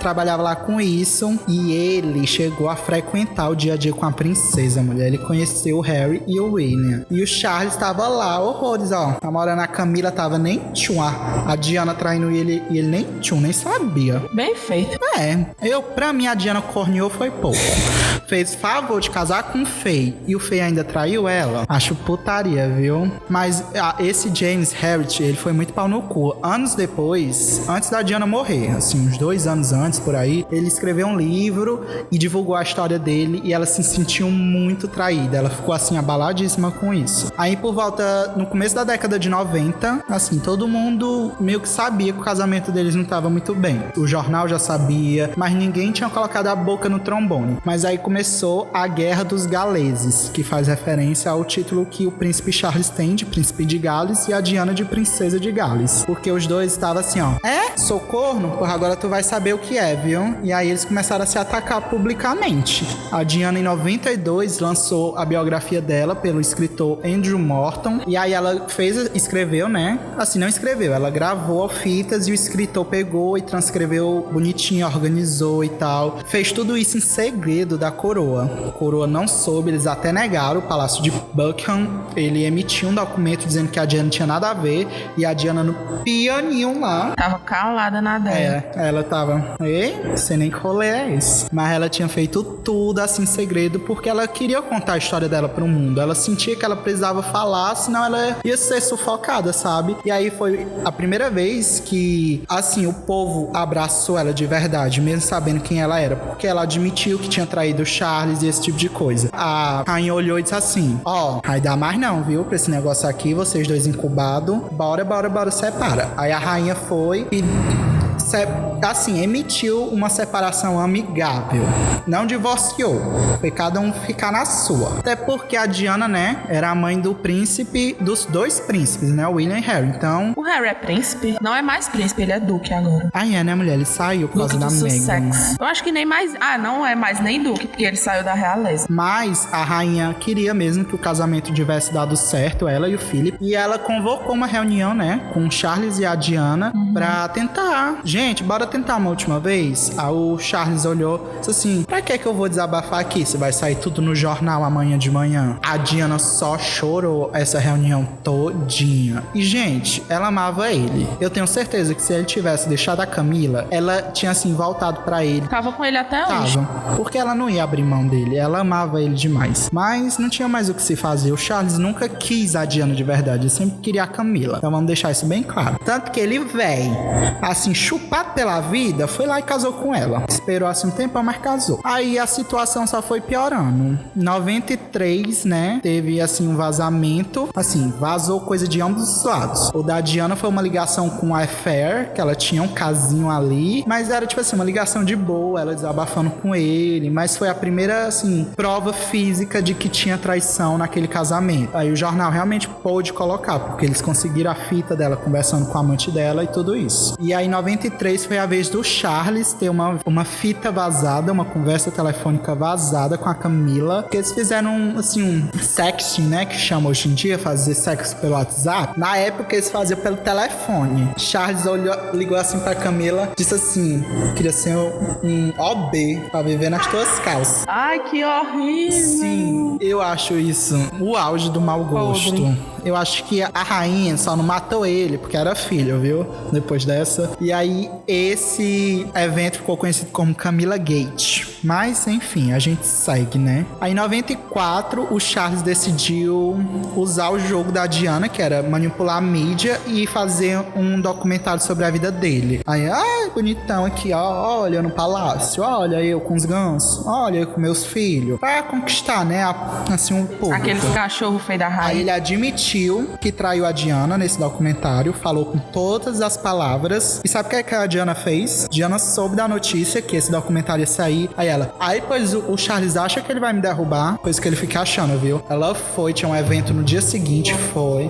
trabalhava lá com isso e ele chegou a frequentar o dia a dia com a princesa, mulher. Ele conheceu o Harry e o William. E o Charles tava lá, horrores, ó. Namorando a Camila, tava nem tchum. A Diana traindo ele e ele nem tchum, nem sabia. Bem feito. Pra mim, a Diana corneou foi pouco. Fez favor de casar com o Fei e o Fei ainda traiu ela. Acho putaria, viu? Mas esse James Herriot, ele foi muito pau no cu. Anos depois, antes da Diana morrer, assim, uns 2 anos antes, por aí, ele escreveu um livro e divulgou a história dele e ela se sentiu muito traída. Ela ficou, assim, abaladíssima com isso. Aí, por volta, no começo da década de 90, assim, todo mundo meio que sabia que o casamento deles não estava muito bem. O jornal já sabia, mas ninguém tinha colocado a boca no trombone. Mas aí começou a Guerra dos Galeses, que faz referência ao título que o príncipe Charles tem de príncipe de Gales e a Diana de princesa de Gales. Porque os dois estavam assim, ó, sou corno? Porra, agora tu vai saber o que é, viu? E aí eles começaram a se atacar publicamente. A Diana, em 92, lançou a biografia dela pelo escritor Andrew Morton. E aí ela escreveu, né? Assim, não escreveu, ela gravou fitas e o escritor pegou e transcreveu bonitinho, organizou e tal. Fez tudo isso em segredo da coroa. A coroa não soube, eles até negaram. O Palácio de Buckingham, ele emitiu um documento dizendo que a Diana não tinha nada a ver. E a Diana no pianinho lá. Tava calada na dela. Ela tava, sei nem que rolê é esse. Mas ela tinha feito tudo assim em segredo porque ela queria contar a história dela pro mundo. Ela sentia que ela precisava falar, senão ela ia ser sufocada, sabe? E aí foi a primeira vez que, assim, o povo abraçou ela de verdade, mesmo sabendo quem ela era, porque ela admitiu que tinha traído o Charles e esse tipo de coisa. A rainha olhou e disse assim, vai dar mais não, viu? Pra esse negócio aqui, vocês dois incubados, bora, separa. Aí a rainha foi e assim, emitiu uma separação amigável. Não divorciou. Foi cada um ficar na sua. Até porque a Diana, né, era a mãe do príncipe, dos 2 príncipes, né, o William e Harry. Então... O Harry é príncipe? Não é mais príncipe, ele é duque agora. Né, mulher? Ele saiu por causa da Meghan. Eu acho que nem mais... não é mais nem duque, porque ele saiu da realeza. Mas a rainha queria mesmo que o casamento tivesse dado certo, ela e o Philip. E ela convocou uma reunião, né, com o Charles e a Diana pra tentar... Gente, bora tentar uma última vez? Aí o Charles olhou e disse assim, pra que eu vou desabafar aqui? Você vai sair tudo no jornal amanhã de manhã. A Diana só chorou essa reunião todinha. E, gente, ela amava ele. Eu tenho certeza que se ele tivesse deixado a Camila, ela tinha assim voltado pra ele. Tava com ele até hoje. Porque ela não ia abrir mão dele. Ela amava ele demais. Mas não tinha mais o que se fazer. O Charles nunca quis a Diana de verdade. Ele sempre queria a Camila. Então vamos deixar isso bem claro. Tanto que ele, véi, assim, chupado pela vida, foi lá e casou com ela. Esperou assim um tempão, mas casou. Aí a situação só foi piorando. Em 93, né, teve assim um vazamento. Assim, vazou coisa de ambos os lados. O da Diana foi uma ligação com a Affair, que ela tinha um casinho ali. Mas era tipo assim, uma ligação de boa, ela desabafando com ele. Mas foi a primeira, assim, prova física de que tinha traição naquele casamento. Aí o jornal realmente pôde colocar, porque eles conseguiram a fita dela conversando com a amante dela e tudo isso. E aí em 93 foi a vez do Charles ter uma fita vazada, uma conversa telefônica vazada com a Camila, que eles fizeram assim um sexting, né, que chama hoje em dia, fazer sexo pelo WhatsApp. Na época eles faziam pelo telefone. Charles ligou assim pra Camila, disse assim: queria ser um OB pra viver nas tuas calças. Ai, que horrível. Sim, eu acho isso o auge do mau gosto. Podre. Eu acho que a rainha só não matou ele porque era filho, viu? Depois dessa. E aí esse evento ficou conhecido como Camila Gate. Mas, enfim, a gente segue, né? Aí em 94, o Charles decidiu usar o jogo da Diana, que era manipular a mídia e fazer um documentário sobre a vida dele. Aí, bonitão aqui, ó, olha no palácio, olha eu com os gansos, olha eu com meus filhos. Pra conquistar, né, assim, um público. Aqueles cachorros feios da rainha. Aí ele admitiu que traiu a Diana nesse documentário, falou com todas as palavras. E sabe o que a Diana fez? Diana soube da notícia que esse documentário ia sair. Aí pois o Charles acha que ele vai me derrubar, coisa que ele fica achando, viu? Ela foi, tinha um evento no dia seguinte,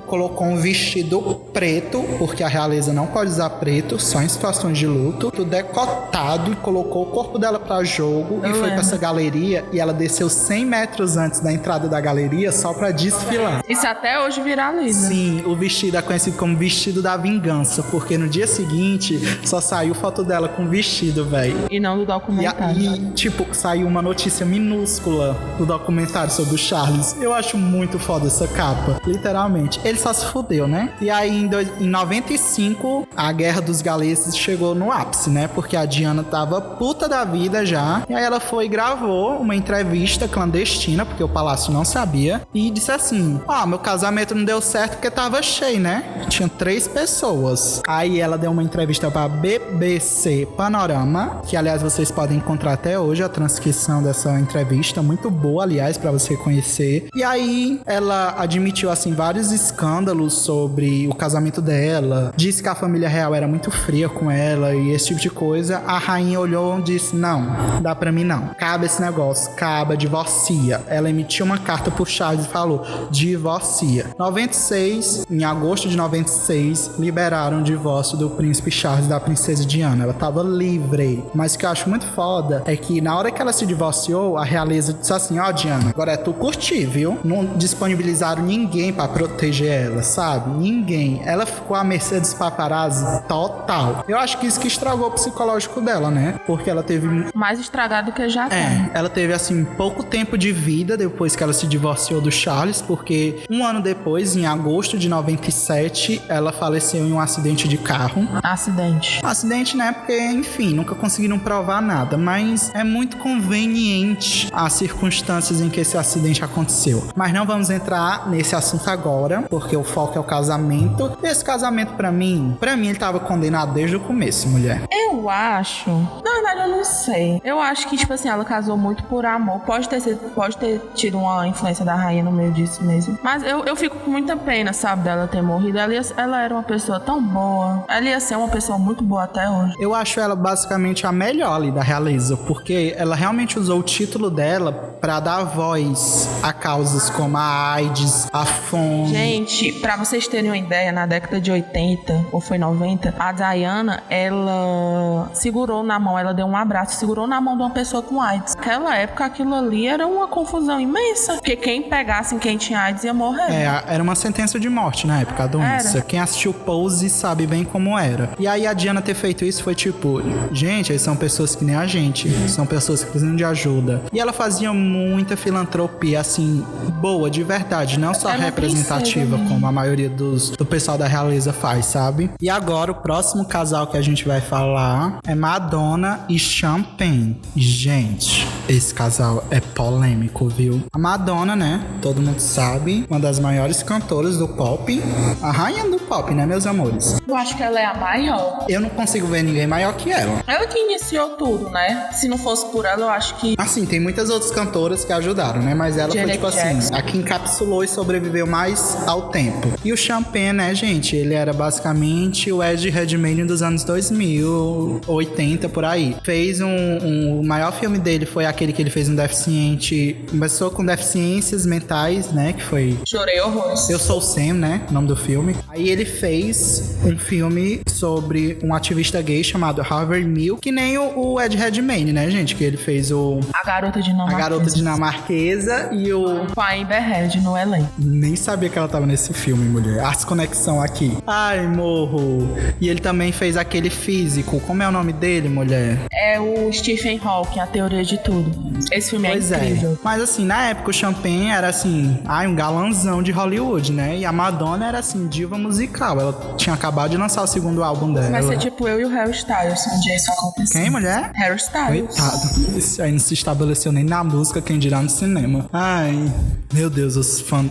colocou um vestido preto, porque a realeza não pode usar preto, só em situações de luto, tudo decotado, e colocou o corpo dela pra jogo e foi pra essa galeria, e ela desceu 100 metros antes da entrada da galeria só pra desfilar. Isso até hoje viraliza. Sim, o vestido é conhecido como vestido da vingança, porque no dia seguinte só saiu foto dela com vestido, velho. E não do documentário. E tipo, saiu uma notícia minúscula do documentário sobre o Charles. Eu acho muito foda essa capa, literalmente. Ele só se fudeu, né? E aí em 95, a Guerra dos Galeses chegou no ápice, né? Porque a Diana tava puta da vida já. E aí ela foi e gravou uma entrevista clandestina, porque o palácio não sabia, e disse assim: meu casamento não deu certo porque tava cheio, né? Tinha 3 pessoas. Aí ela deu uma entrevista pra BBC Panorama, que aliás vocês podem encontrar até hoje a transcrição dessa entrevista, muito boa, aliás, pra você conhecer. E aí ela admitiu assim vários escândalos sobre o casamento dela, disse que a família real era muito fria com ela e esse tipo de coisa. A rainha olhou e disse: não, dá pra mim não, cabe esse negócio, acaba, divorcia. Ela emitiu uma carta pro Charles e falou: divorcia. 96, em agosto de 96, liberaram o divórcio do príncipe Charles e da princesa Diana. Ela tava livre. Mas o que eu acho muito foda é que na hora que ela se divorciou, a realeza disse assim: Diana, agora é tu curtir, viu? Não disponibilizaram ninguém pra proteger ela, sabe? Ninguém. Ela ficou à mercê dos paparazzi total. Eu acho que isso que estragou o psicológico dela, né? Porque ela teve... mais estragado que já tem. Ela teve, assim, pouco tempo de vida depois que ela se divorciou do Charles, porque um ano depois, em agosto de 97, ela faleceu em um acidente de carro. Acidente, né? Porque, enfim, nunca conseguiram provar nada, mas é muito conveniente as circunstâncias em que esse acidente aconteceu. Mas não vamos entrar nesse assunto agora, porque o foco é o casamento. Esse casamento, pra mim, ele tava condenado desde o começo, mulher. Eu acho... na verdade, eu não sei. Eu acho que, tipo assim, ela casou muito por amor. Pode ter tido uma influência da rainha no meio disso mesmo. Mas eu fico com muita pena, sabe, dela ter morrido. Ela era uma pessoa tão boa. Ela ia ser uma pessoa muito boa até hoje. Eu acho ela basicamente a melhor ali da realeza, porque ela realmente usou o título dela pra dar voz a causas como a AIDS, a fome. Gente, pra vocês terem uma ideia, na década de 80, ou foi 90, a Diana, ela segurou na mão não, ela deu um abraço, segurou na mão de uma pessoa com AIDS. Naquela época, aquilo ali era uma confusão imensa, porque quem pegasse em quem tinha AIDS ia morrer. Era uma sentença de morte na época, a doença. Quem assistiu Pose sabe bem como era. E aí a Diana ter feito isso foi tipo, gente, eles são pessoas que nem a gente, são pessoas que precisam de ajuda. E ela fazia muita filantropia, assim, boa, de verdade, não só representativa, como a maioria do pessoal da realeza faz, sabe? E agora o próximo casal que a gente vai falar é Madonna e Champagne. Gente, esse casal é polêmico, viu? A Madonna, né? Todo mundo sabe, uma das maiores cantoras do pop, a rainha do pop, né, meus amores? Eu acho que ela é a maior. Eu não consigo ver ninguém maior que ela. Ela que iniciou tudo, né? Se não fosse por ela, eu acho que... Assim, tem muitas outras cantoras que ajudaram, né? Mas ela foi, tipo assim, a que encapsulou e sobreviveu mais ao tempo. E o Champagne, né, gente? Ele era basicamente o Ed Redmayne dos anos 2000, 80, por aí. Fez o maior filme dele foi aquele que ele fez um deficiente... Começou com deficiências mentais, né? Que foi... Chorei horrores. Eu Sou Sam, né? O nome do filme. Aí ele fez um filme sobre um ativista gay chamado Harvey Milk, que nem o Ed Redmayne, né, gente? Que ele fez A Garota Dinamarquesa e o... Com a Amber Heard no elenco. Nem sabia que ela tava nesse filme, mulher. As conexão aqui. Ai, morro. E ele também fez aquele Físico. Como é o nome dele, mulher? É o Stephen Hawking, A Teoria de Tudo. Esse filme pois é incrível. É. Mas assim, na época o Champagne era assim, um galanzão de Hollywood, né? E a Madonna era assim, diva musical. Ela tinha acabado de lançar o segundo álbum dela. Vai ser tipo eu e o Harry Styles, um dia isso aconteceu. Quem, mulher? Harry Styles. Coitado. Isso aí não se estabeleceu nem na música, quem dirá no cinema. Ai, meu Deus,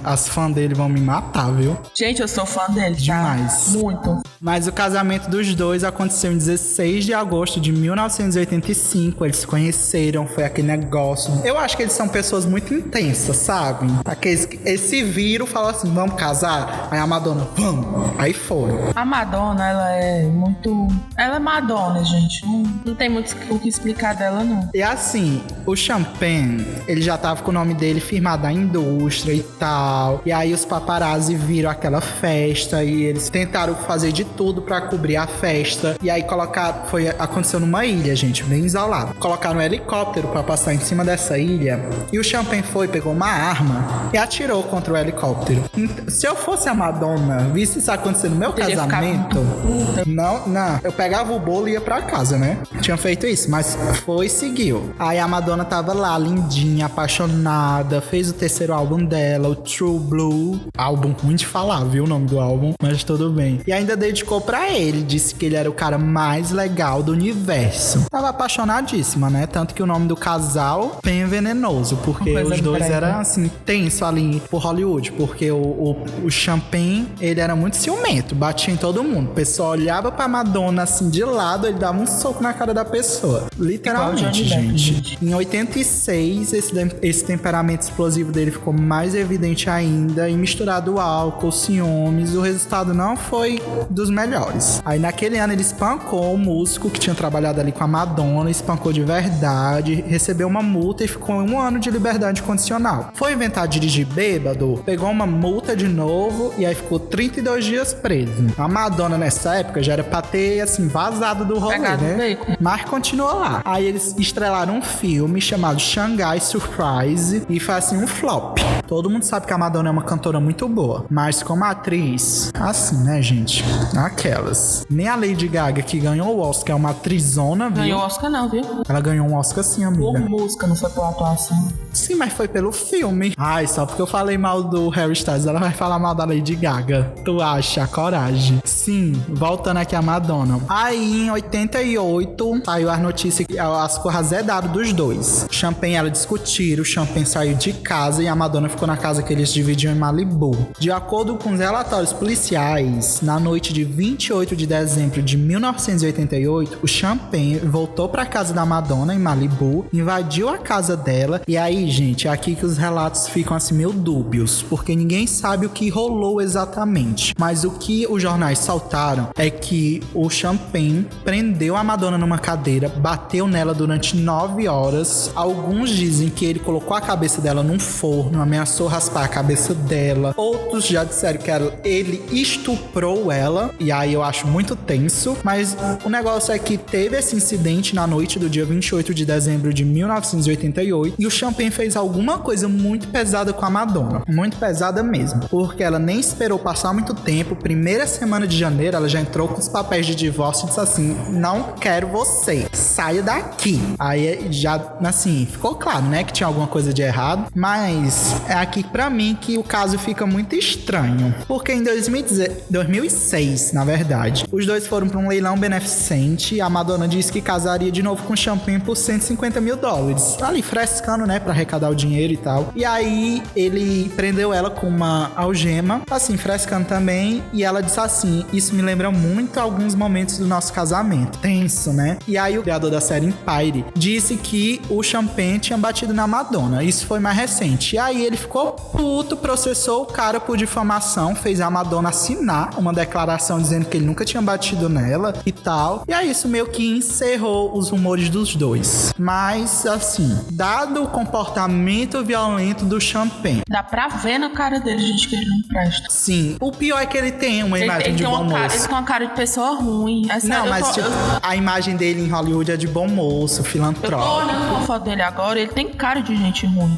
as fãs dele vão me matar, viu? Gente, eu sou fã dele. Demais. Tá? Muito. Mas o casamento dos dois aconteceu em 16 de agosto de 1985. Eles se conheceram, foi aquele negócio. Eu acho que eles são pessoas muito intensas, sabe? Eles se viram e falaram assim, vamos casar? Aí a Madonna, vamos. Aí foram. A Madonna, ela é muito... Ela é Madonna, gente. Não tem muito o que explicar dela, não. E assim, o Champagne, ele já tava com o nome dele firmado na indústria e tal. E aí os paparazzi viram aquela festa e eles tentaram fazer de tudo pra cobrir a festa. E aí aconteceu numa ilha, gente, bem isolado. Colocaram um helicóptero pra passar em cima dessa ilha. E o Champagne pegou uma arma e atirou contra o helicóptero. Se eu fosse a Madonna, visse isso acontecer no meu casamento, não, eu pegava o bolo e ia pra casa, né? Tinha feito isso, mas foi e seguiu. Aí a Madonna tava lá, lindinha, apaixonada, fez o terceiro álbum dela, o True Blue. Álbum ruim de falar, viu o nome do álbum, mas tudo bem. E ainda dedicou pra ele, disse que ele era o cara mais legal do universo. Tava apaixonadíssima, né? Tanto que o nome do casal, bem venenoso, porque os dois eram assim, tenso ali por Hollywood, porque o Champagne, ele era muito ciumento, batia em todo mundo. O pessoal olhava pra Madonna assim de lado, ele dava um soco na cara da pessoa. Literalmente, gente. Em 86, esse temperamento explosivo dele ficou mais evidente ainda, e misturado álcool, ciúmes, o resultado não foi dos melhores. Aí naquele ano ele espancou o músico que tinha trabalhado ali com a Madonna, espancou de verdade, recebeu uma multa e ficou 1 ano de liberdade condicional. Foi inventar dirigir bêbado, pegou uma multa de novo e aí ficou 32 dias preso. A Madonna nessa época já era pra ter assim vazado do rolê, né? Mas continuou lá. Aí eles estrelaram um filme chamado Shanghai Surprise e foi assim um flop. Todo mundo sabe que a Madonna é uma cantora muito boa, mas como atriz, assim, né, gente? Aquelas. Nem a Lady Gaga, que ganhou o Oscar, é uma atrizona, viu? Ganhou o Oscar não, viu? Ela ganhou um Oscar sim, amiga. Por música, não foi por atuação. Sim, mas foi pelo filme. Ai, só porque eu falei mal do Harry Styles, ela vai falar mal da Lady Gaga. Tu acha? Coragem. Sim, voltando aqui a Madonna. Aí, em 88, saiu as notícias que as corras azedaram dos dois. Champagne, ela discutiram, o Champagne saiu de casa e a Madonna ficou na casa que eles dividiam em Malibu. De acordo com os relatórios policiais, na noite de 28 de dezembro de 1988, o Champagne voltou pra casa da Madonna em Malibu, invadiu a casa dela, e aí, gente, é aqui que os relatos ficam assim meio dúbios, porque ninguém sabe o que rolou exatamente. Mas o que os jornais saltaram é que o Champagne prendeu a Madonna numa cadeira, bateu nela durante 9 horas. Alguns dizem que ele colocou a cabeça dela num forno, ameaçou ameaçou raspar a cabeça dela. Outros já disseram que ele estuprou ela, e aí eu acho muito tenso. Mas o negócio é que teve esse incidente na noite do dia 28 de dezembro de 1988, e o Champagne fez alguma coisa muito pesada com a Madonna. Muito pesada mesmo, porque ela nem esperou passar muito tempo. Primeira semana de janeiro, ela já entrou com os papéis de divórcio e disse assim: não quero você, saia daqui. Aí já, assim, ficou claro, né, que tinha alguma coisa de errado. Mas é aqui pra mim que o caso fica muito estranho, porque em 2006, na verdade, os dois foram pra um leilão beneficente, e a Madonna disse que casaria de novo com o Champagne por $150 mil. Ali frescando, né, pra arrecadar o dinheiro e tal. E aí ele prendeu ela com uma algema, assim, frescando também, e ela disse assim: isso me lembra muito alguns momentos do nosso casamento. Tenso, né? E aí o criador da série Empire disse que o Champagne tinha batido na Madonna. Isso foi mais recente. E aí ele ficou puto, processou o cara por difamação, fez a Madonna assinar uma declaração dizendo que ele nunca tinha batido nela e tal. E aí isso meio que encerrou os rumores dos dois. Mas, assim, dado o comportamento violento do Champagne, dá pra ver na cara dele, gente, que ele não presta. Sim. O pior é que ele tem uma imagem de bom moço. Ele tem uma cara de pessoa ruim. É sério, não, mas tipo, a imagem dele em Hollywood é de bom moço, filantrópico. Eu tô olhando uma foto dele agora, ele tem cara de gente ruim.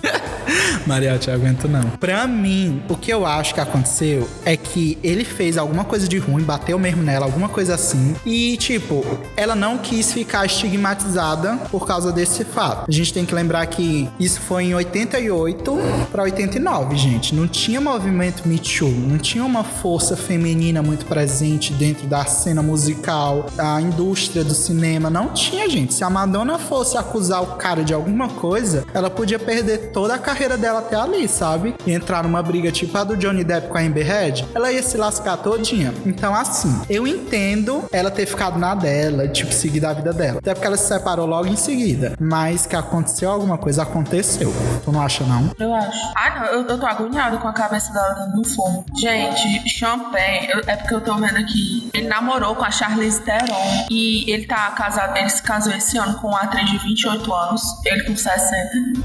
Maria, eu te aguento não. Pra mim, o que eu acho que aconteceu é que ele fez alguma coisa de ruim, bateu mesmo nela, alguma coisa assim. E, tipo, ela não quis ficar estigmatizada por causa desse fato. A gente tem que lembrar que isso foi em 88 pra 89, gente. Não tinha movimento Me Too, não tinha uma força feminina muito presente dentro da cena musical, da indústria do cinema. Não tinha, gente. Se a Madonna fosse acusar o cara de alguma coisa, ela podia perder toda a carreira dela até ali, sabe? E entrar numa briga tipo a do Johnny Depp com a Amber Heard, ela ia se lascar todinha. Então, assim, eu entendo ela ter ficado na dela, tipo, seguir a vida dela. Até porque ela se separou logo em seguida. Mas que aconteceu alguma coisa, aconteceu. Tu não acha, não? Eu acho. Ah, não, eu tô agoniada com a cabeça dela dentro do fogo. Gente, Champagne, é porque eu tô vendo aqui, ele namorou com a Charlize Theron e ele tá casado, ele se casou esse ano com uma atriz de 28 anos, ele com 60.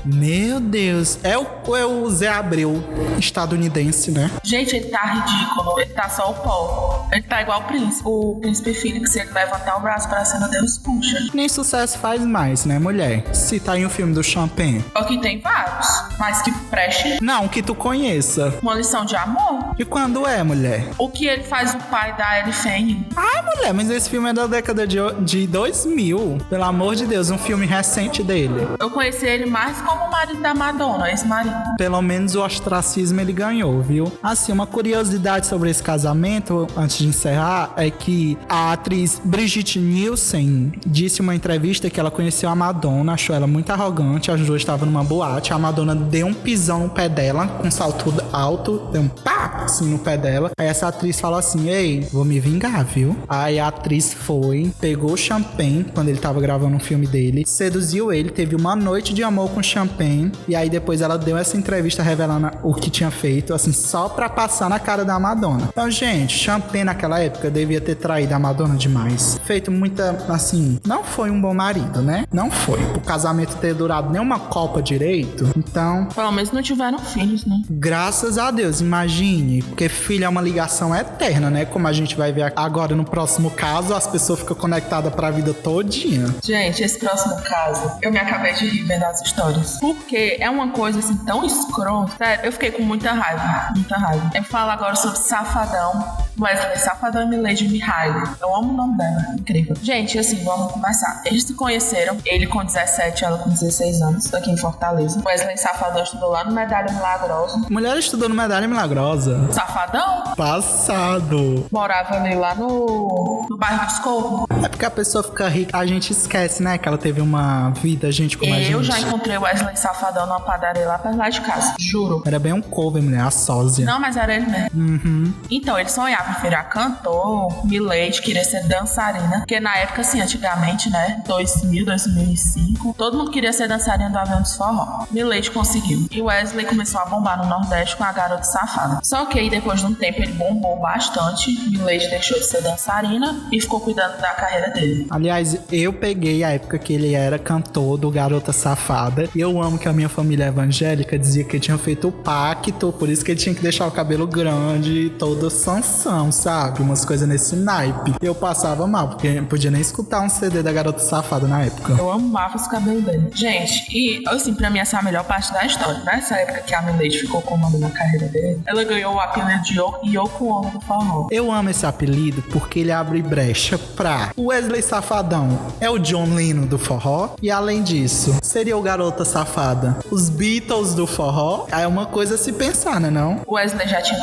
Meu Deus, é o Zé Abreu estadunidense, né? Gente, ele tá ridículo, ele tá só o pó. Ele tá igual o príncipe Felix, se ele levantar o braço pra cima, Deus puxa. Nem sucesso faz mais, né, mulher? Se tá em um filme do Champagne. Aqui tem vários, mas que preste. Não, que tu conheça. Uma Lição de Amor. E quando é, mulher? O que ele faz o pai da Ellie Fanning. Ai, mulher, mas esse filme é da década de 2000. Pelo amor de Deus, um filme recente dele. Eu conheci ele mais como o marido da Madonna, esse marido. Pelo menos o ostracismo ele ganhou, viu? Assim, uma curiosidade sobre esse casamento, antes de encerrar, é que a atriz Brigitte Nielsen disse em uma entrevista que ela conheceu a Madonna, achou ela muito arrogante, as duas estavam numa boate, a Madonna deu um pisão no pé dela, com um salto alto, deu um pá, assim, no pé dela. Aí essa atriz falou assim: ei, vou me vingar, viu? Aí a atriz foi, pegou o Champagne, quando ele tava gravando um filme dele, seduziu ele, teve uma noite de amor com o Champagne, e aí depois ela deu essa entrevista revelando o que tinha feito, assim, só pra passar na cara da Madonna. Então, gente, Champagne naquela época devia ter traído a Madonna demais. Feito muita, assim, não foi um bom marido, né? Não foi. O casamento ter durado nem uma copa direito, então... Pelo menos não tiveram filhos, né? Graças a Deus, imagine, porque filho é uma ligação eterna, né? Como a gente vai ver agora no próximo caso, as pessoas ficam conectadas pra vida todinha. Gente, esse próximo caso, eu me acabei de rir vendo as histórias. Porque é uma coisa, assim, tão escrota. Sério, eu fiquei com muita raiva, muita raiva. Eu falo agora sobre Safadão, Wesley Safadão e Milady Mihaly. Eu amo o nome dela, incrível. Gente, assim, vamos começar. Eles se conheceram, ele com 17, ela com 16 anos, aqui em Fortaleza. Wesley Safadão estudou lá no Medalha Milagrosa. Mulher estudou no Medalha Milagrosa? Safadão? Passado. Morava ali lá no bairro dos Corvos. É porque a pessoa fica rica, a gente esquece, né, que ela teve uma vida, gente, como a gente. Eu já encontrei o Wesley Safadão numa padaria lá perto lá de casa, juro. Era bem um cover, mulher, a sósia. Não, mas era ele mesmo. Uhum. Então, ele sonhava em virar cantor, Milady queria ser dançarina, porque na época, assim, antigamente, né, 2000, 2005, todo mundo queria ser dançarina do Avião dos Forró. Milady conseguiu. E Wesley começou a bombar no Nordeste com a Garota Safada. Só que aí, depois de um tempo, ele bombou bastante. Milady deixou de ser dançarina e ficou cuidando da carreira carreira dele. Aliás, eu peguei a época que ele era cantor do Garota Safada. E eu amo que a minha família evangélica dizia que ele tinha feito o pacto, por isso que ele tinha que deixar o cabelo grande, todo Sansão, sabe? Umas coisas nesse naipe. Eu passava mal, porque não podia nem escutar um CD da Garota Safada na época. Eu amava os cabelos dele. Gente, e assim, pra mim essa é a melhor parte da história. Nessa época que a Milady ficou com o nome na carreira dele, ela ganhou o apelido de Yoko Ono do forró. Eu amo esse apelido porque ele abre brecha pra o Wesley Safadão é o John Lennon do forró, e além disso, seria o Garota Safada os Beatles do forró. Aí é uma coisa a se pensar, né não? O Wesley já tinha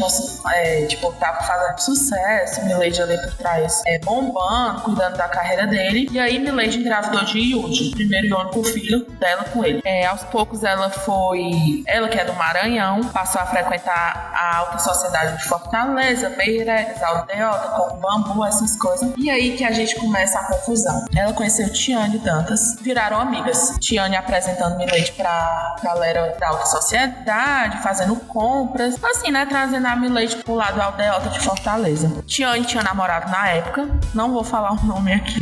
tava fazendo sucesso, Milady ali por trás bombando, cuidando da carreira dele, e aí Milady engravidou de Yudi, primeiro e único filho dela com ele. Aos poucos ela que é do Maranhão, passou a frequentar a alta sociedade de Fortaleza, Meireles, Aldeota, com Bambu, essas coisas. E aí que a gente começa a confusão. Ela conheceu Tiane Dantas, viraram amigas. Tiane apresentando Milady pra galera da alta sociedade, fazendo compras, assim, né, trazendo a Milady pro lado Aldeota de Fortaleza. Tiane tinha namorado na época, não vou falar o nome aqui.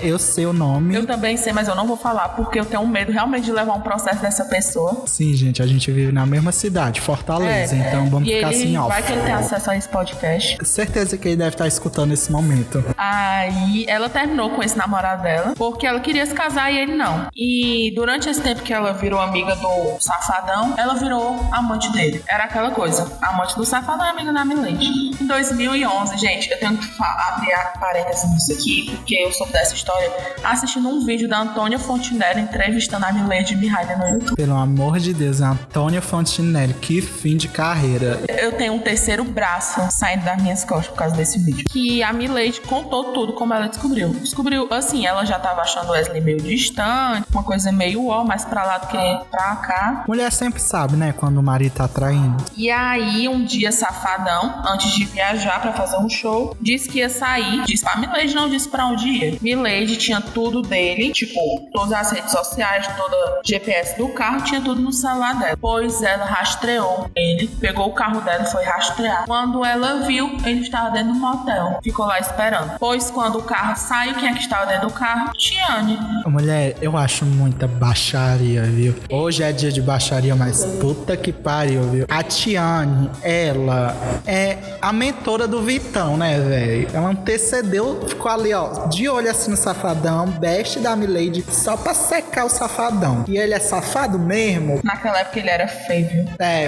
Eu sei o nome. Eu também sei, mas eu não vou falar, porque eu tenho medo realmente de levar um processo dessa pessoa. Sim, gente, a gente vive na mesma cidade, Fortaleza, então vamos ficar assim, ó. Vai que ele tem acesso a esse podcast. Certeza que ele deve estar escutando nesse momento. Aí ela terminou com esse namorado dela, porque ela queria se casar e ele não. E durante esse tempo que ela virou amiga do Safadão, ela virou amante dele. Era aquela coisa, amante do Safadão e amiga da Milady. Em 2011, gente, eu tenho que abrir parênteses nisso aqui, porque eu soube dessa história assistindo um vídeo da Antônia Fontinelli entrevistando a Milady Mihaly no YouTube. Pelo amor de Deus, Antônia Fontinelli, que fim de carreira. Eu tenho um terceiro braço saindo das minhas costas por causa desse vídeo. Que a Milady contou tudo como ela descobriu. Descobriu, assim, ela já tava achando Wesley meio distante, uma coisa meio mais pra lá do que pra cá. Mulher sempre sabe, né, quando o marido tá traindo. E aí, um dia, Safadão, antes de viajar pra fazer um show, disse que ia sair. Disse pra Milady, não disse pra onde ia. Milady tinha tudo dele, tipo, todas as redes sociais, toda GPS do carro, tinha tudo no celular dela. Pois ela rastreou ele, pegou o carro dela e foi rastrear. Quando ela viu, ele estava dentro do motel. Ficou lá esperando. Pois quando o carro saiu, quem é que estava dentro do carro? Tiane. Mulher, eu acho muita baixaria, viu? Hoje é dia de baixaria, mas puta que pariu, viu? A Tiane, ela é a mentora do Vitão, né, velho? Ela antecedeu, ficou ali, ó, de olho assim no Safadão, best da Milady, só pra secar o Safadão. E ele é safado mesmo? Naquela época ele era feio, viu?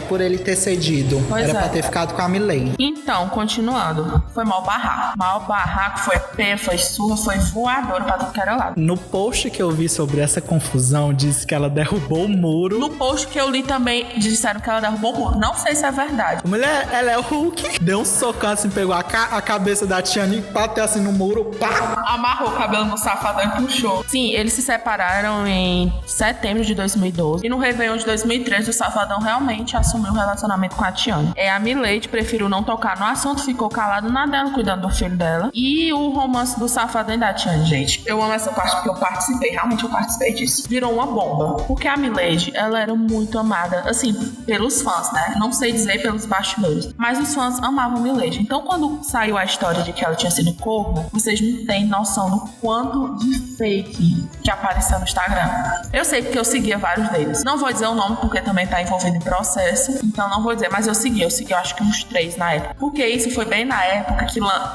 Por ele ter cedido. Pois era pra ter ficado com a Milady. Então, continuando. Foi mal barraco. Mal barraco, foi pé, foi surra, foi voador pra tudo que era lado. No post que eu vi sobre essa confusão, disse que ela derrubou o muro. No post que eu li também, disseram que ela derrubou o muro. Não sei se é verdade. Mulher, ela é o Hulk. Deu um socão assim, pegou a cabeça da Tiane e bateu assim no muro. Pá! Amarrou o cabelo no Safadão e puxou. Sim, eles se separaram em setembro de 2012. E no Réveillon de 2013, o Safadão realmente assumiu o relacionamento com a Tiane. A Milady preferiu não tocar no assunto, ficou calado na dela, cuidando do filho dela. E o romance do Safadão e da Tiane, gente. Eu amo essa parte porque eu participei, realmente eu participei disso. Virou uma bomba. Porque a Milady, ela era muito amada, assim, pelos fãs, né? Não sei dizer pelos bastidores. Mas os fãs amavam a Milady. Então, quando saiu a história de que ela tinha sido corna, vocês não têm noção do quanto de fake que apareceu no Instagram. Eu sei porque eu seguia vários deles. Não vou dizer o nome porque também tá envolvido em processo. Então não vou dizer, mas eu segui eu acho que uns 3 na época. Porque isso foi bem na época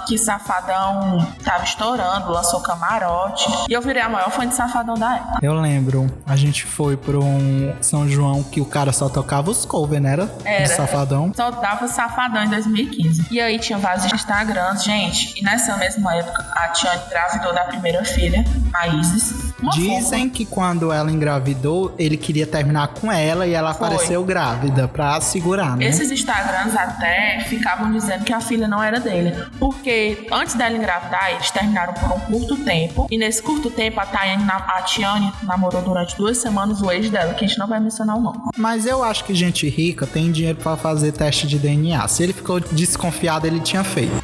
que Safadão tava estourando, lançou Camarote. E eu virei a maior fã de Safadão da época. Eu lembro, a gente foi pra um São João que o cara só tocava os covers, né? Era de Safadão. Só dava Safadão em 2015. E aí tinha vários Instagrams, gente. E nessa mesma época, a Tiane engravidou da primeira filha, a Isis. Dizem que quando ela engravidou, ele queria terminar com ela e ela apareceu grávida pra segurar, né? Esses Instagrams até ficavam dizendo que a filha não era dele. Porque antes dela engravidar, eles terminaram por um curto tempo. E nesse curto tempo, a Tiane namorou durante 2 semanas o ex dela, que a gente não vai mencionar o nome. Mas eu acho que gente rica tem dinheiro pra fazer teste de DNA. Se ele ficou desconfiado, ele tinha feito.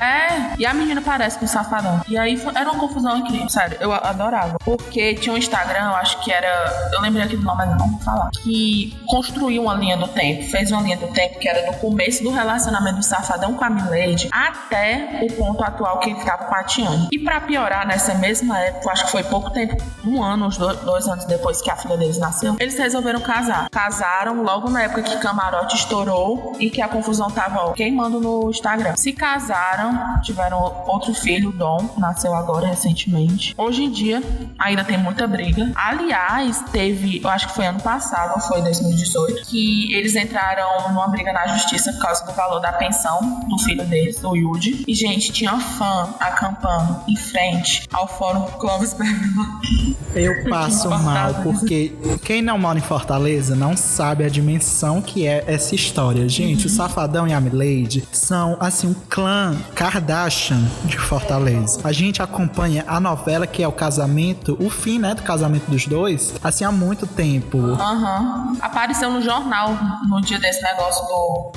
E a menina parece com o Safadão. E aí era uma confusão incrível, sério. Eu adorava. Porque tinha um Instagram, eu acho que era... Eu lembrei aqui do nome, mas não vou falar. Que construiu uma linha do tempo. Fez uma linha do tempo que era do começo do relacionamento do Safadão com a Milady até o ponto atual que ele ficava com a Tiane. E pra piorar, nessa mesma época, acho que foi pouco tempo, 1 ano, uns 2 anos depois que a filha deles nasceu, eles resolveram casar. Casaram logo na época que Camarote estourou e que a confusão tava queimando no Instagram. Se casaram, tiveram outro filho, o Dom, nasceu agora recentemente. Hoje em dia, ainda tem muita briga. Aliás, teve, eu acho que foi ano passado, ou foi 2018, que eles entraram numa briga na justiça por causa do valor da pensão do filho deles, do Yudi. E, gente, tinha fã acampando em frente ao Fórum Clóvis Bergman. Eu passo mal, porque quem não mora em Fortaleza não sabe a dimensão que é essa história. Gente, o Safadão e a Milady são, assim, um clã Kardashian de Fortaleza. A gente acompanha a novela que é o casamento, o fim, né, do casamento dos dois, assim, há muito tempo. Apareceu no jornal no dia desse negócio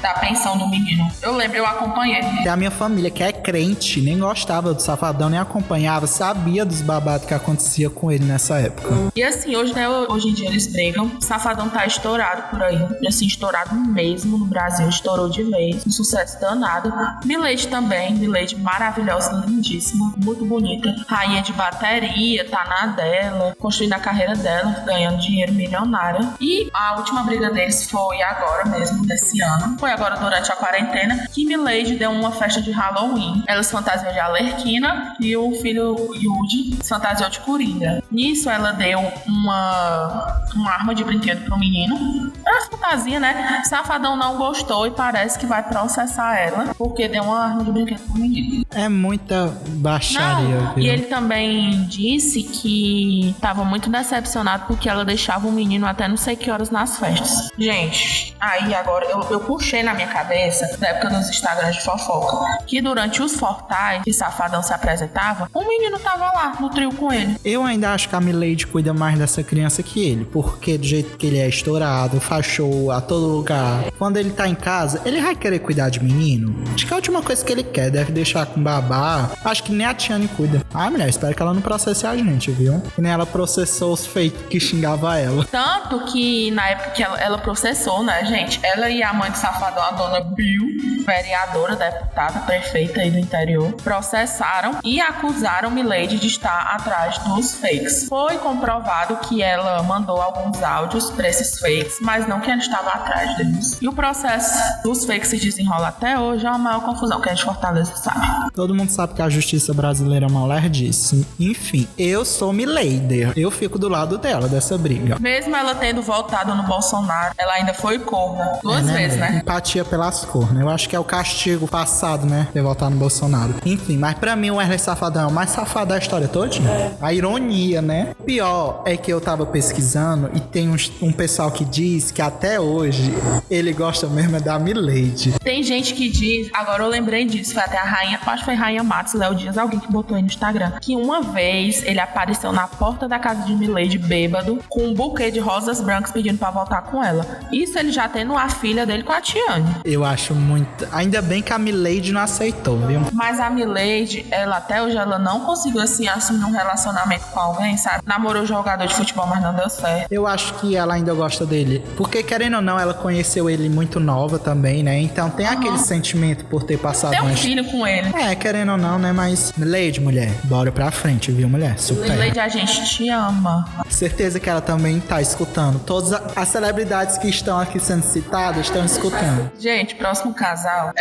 da pensão do menino. Eu lembro, eu acompanhei. E a minha família, que é crente, nem gostava do Safadão, nem acompanhava, sabia dos babados que acontecia com ele nessa época. E assim, hoje em dia eles brigam. O Safadão tá estourado por aí. E assim, estourado mesmo no Brasil. Estourou de vez. Um sucesso danado. Milady também. Milady maravilhosa, lindíssima. Muito bonita. Rainha de bateria. Tá na dela. Construindo a carreira dela. Ganhando dinheiro, milionária. E a última briga deles foi agora mesmo, desse ano. Foi agora durante a quarentena. Que Milady deu uma festa de Halloween. Ela se fantasiou de Arlequina. E o filho Yudi se fantasiou de Coringa. Nisso ela deu uma arma de brinquedo pro menino. Era fantasia, né? Safadão não gostou e parece que vai processar ela porque deu uma arma de brinquedo pro menino. É muita baixaria. Não. E ele também disse que tava muito decepcionado porque ela deixava o menino até não sei que horas nas festas. Gente, aí agora eu puxei na minha cabeça da época dos Instagrams de fofoca que durante os fortais que Safadão se apresentava, o menino tava lá no trio com ele. Eu ainda acho que a Milady cuida mais dessa criança que ele, porque do jeito que ele é estourado, faz show a todo lugar, quando ele tá em casa, ele vai querer cuidar de menino? Acho que a última coisa que ele quer deve deixar com babá. Acho que nem a Tiane cuida. Ah, mulher, espero que ela não processe a gente, viu? Que nem ela processou os fake que xingava ela. Tanto que na época que ela processou, né, gente? Ela e a mãe de Safadão, a dona Bill, vereadora, deputada, prefeita aí do interior, processaram e acusaram Milady de estar atrás dos fakes. Foi comprovado que ela mandou alguns áudios pra esses fakes, mas não que ela estava atrás deles. E o processo dos fakes se desenrola até hoje, é uma maior confusão que a gente Fortaleza sabe. Todo mundo sabe que a justiça brasileira é uma lerdice. Enfim, eu sou Milady. Eu fico do lado dela, dessa briga. Mesmo ela tendo voltado no Bolsonaro, ela ainda foi corna. 2 vezes, né? Empatia pelas cornas. Eu acho que é o castigo passado, né? Ter voltado no Bolsonaro. Enfim, mas pra mim o Wesley Safadão é o mais safado da história toda. A ironia, né? O pior é que eu tava pesquisando e tem um pessoal que diz que até hoje ele gosta mesmo da Milady. Tem gente que diz, agora eu lembrei disso, foi até a rainha, acho que foi Rainha Matos, Léo Dias, alguém que botou aí no Instagram, que uma vez ele apareceu na porta da casa de Milady bêbado, com um buquê de rosas brancas pedindo pra voltar com ela. Isso ele já tendo a filha dele com a Tiane. Eu acho muito... Ainda bem que a Milady não aceitou, viu? Mas a Milady, ela até hoje, ela não conseguiu, assim, assumir um relacionamento com alguém, sabe? Namorou jogador de futebol, mas não deu certo. Eu acho que ela ainda gosta dele. Porque, querendo ou não, ela conheceu ele muito nova também, né? Então tem aquele sentimento por ter passado... Tem um filho com ele. É, querendo ou não, né? Mas, Milady, mulher, bora pra frente, viu, mulher? Super. Milady, a gente te ama. Certeza que ela também tá escutando. Todas as celebridades que estão aqui sendo citadas estão escutando. Gente, próximo casal.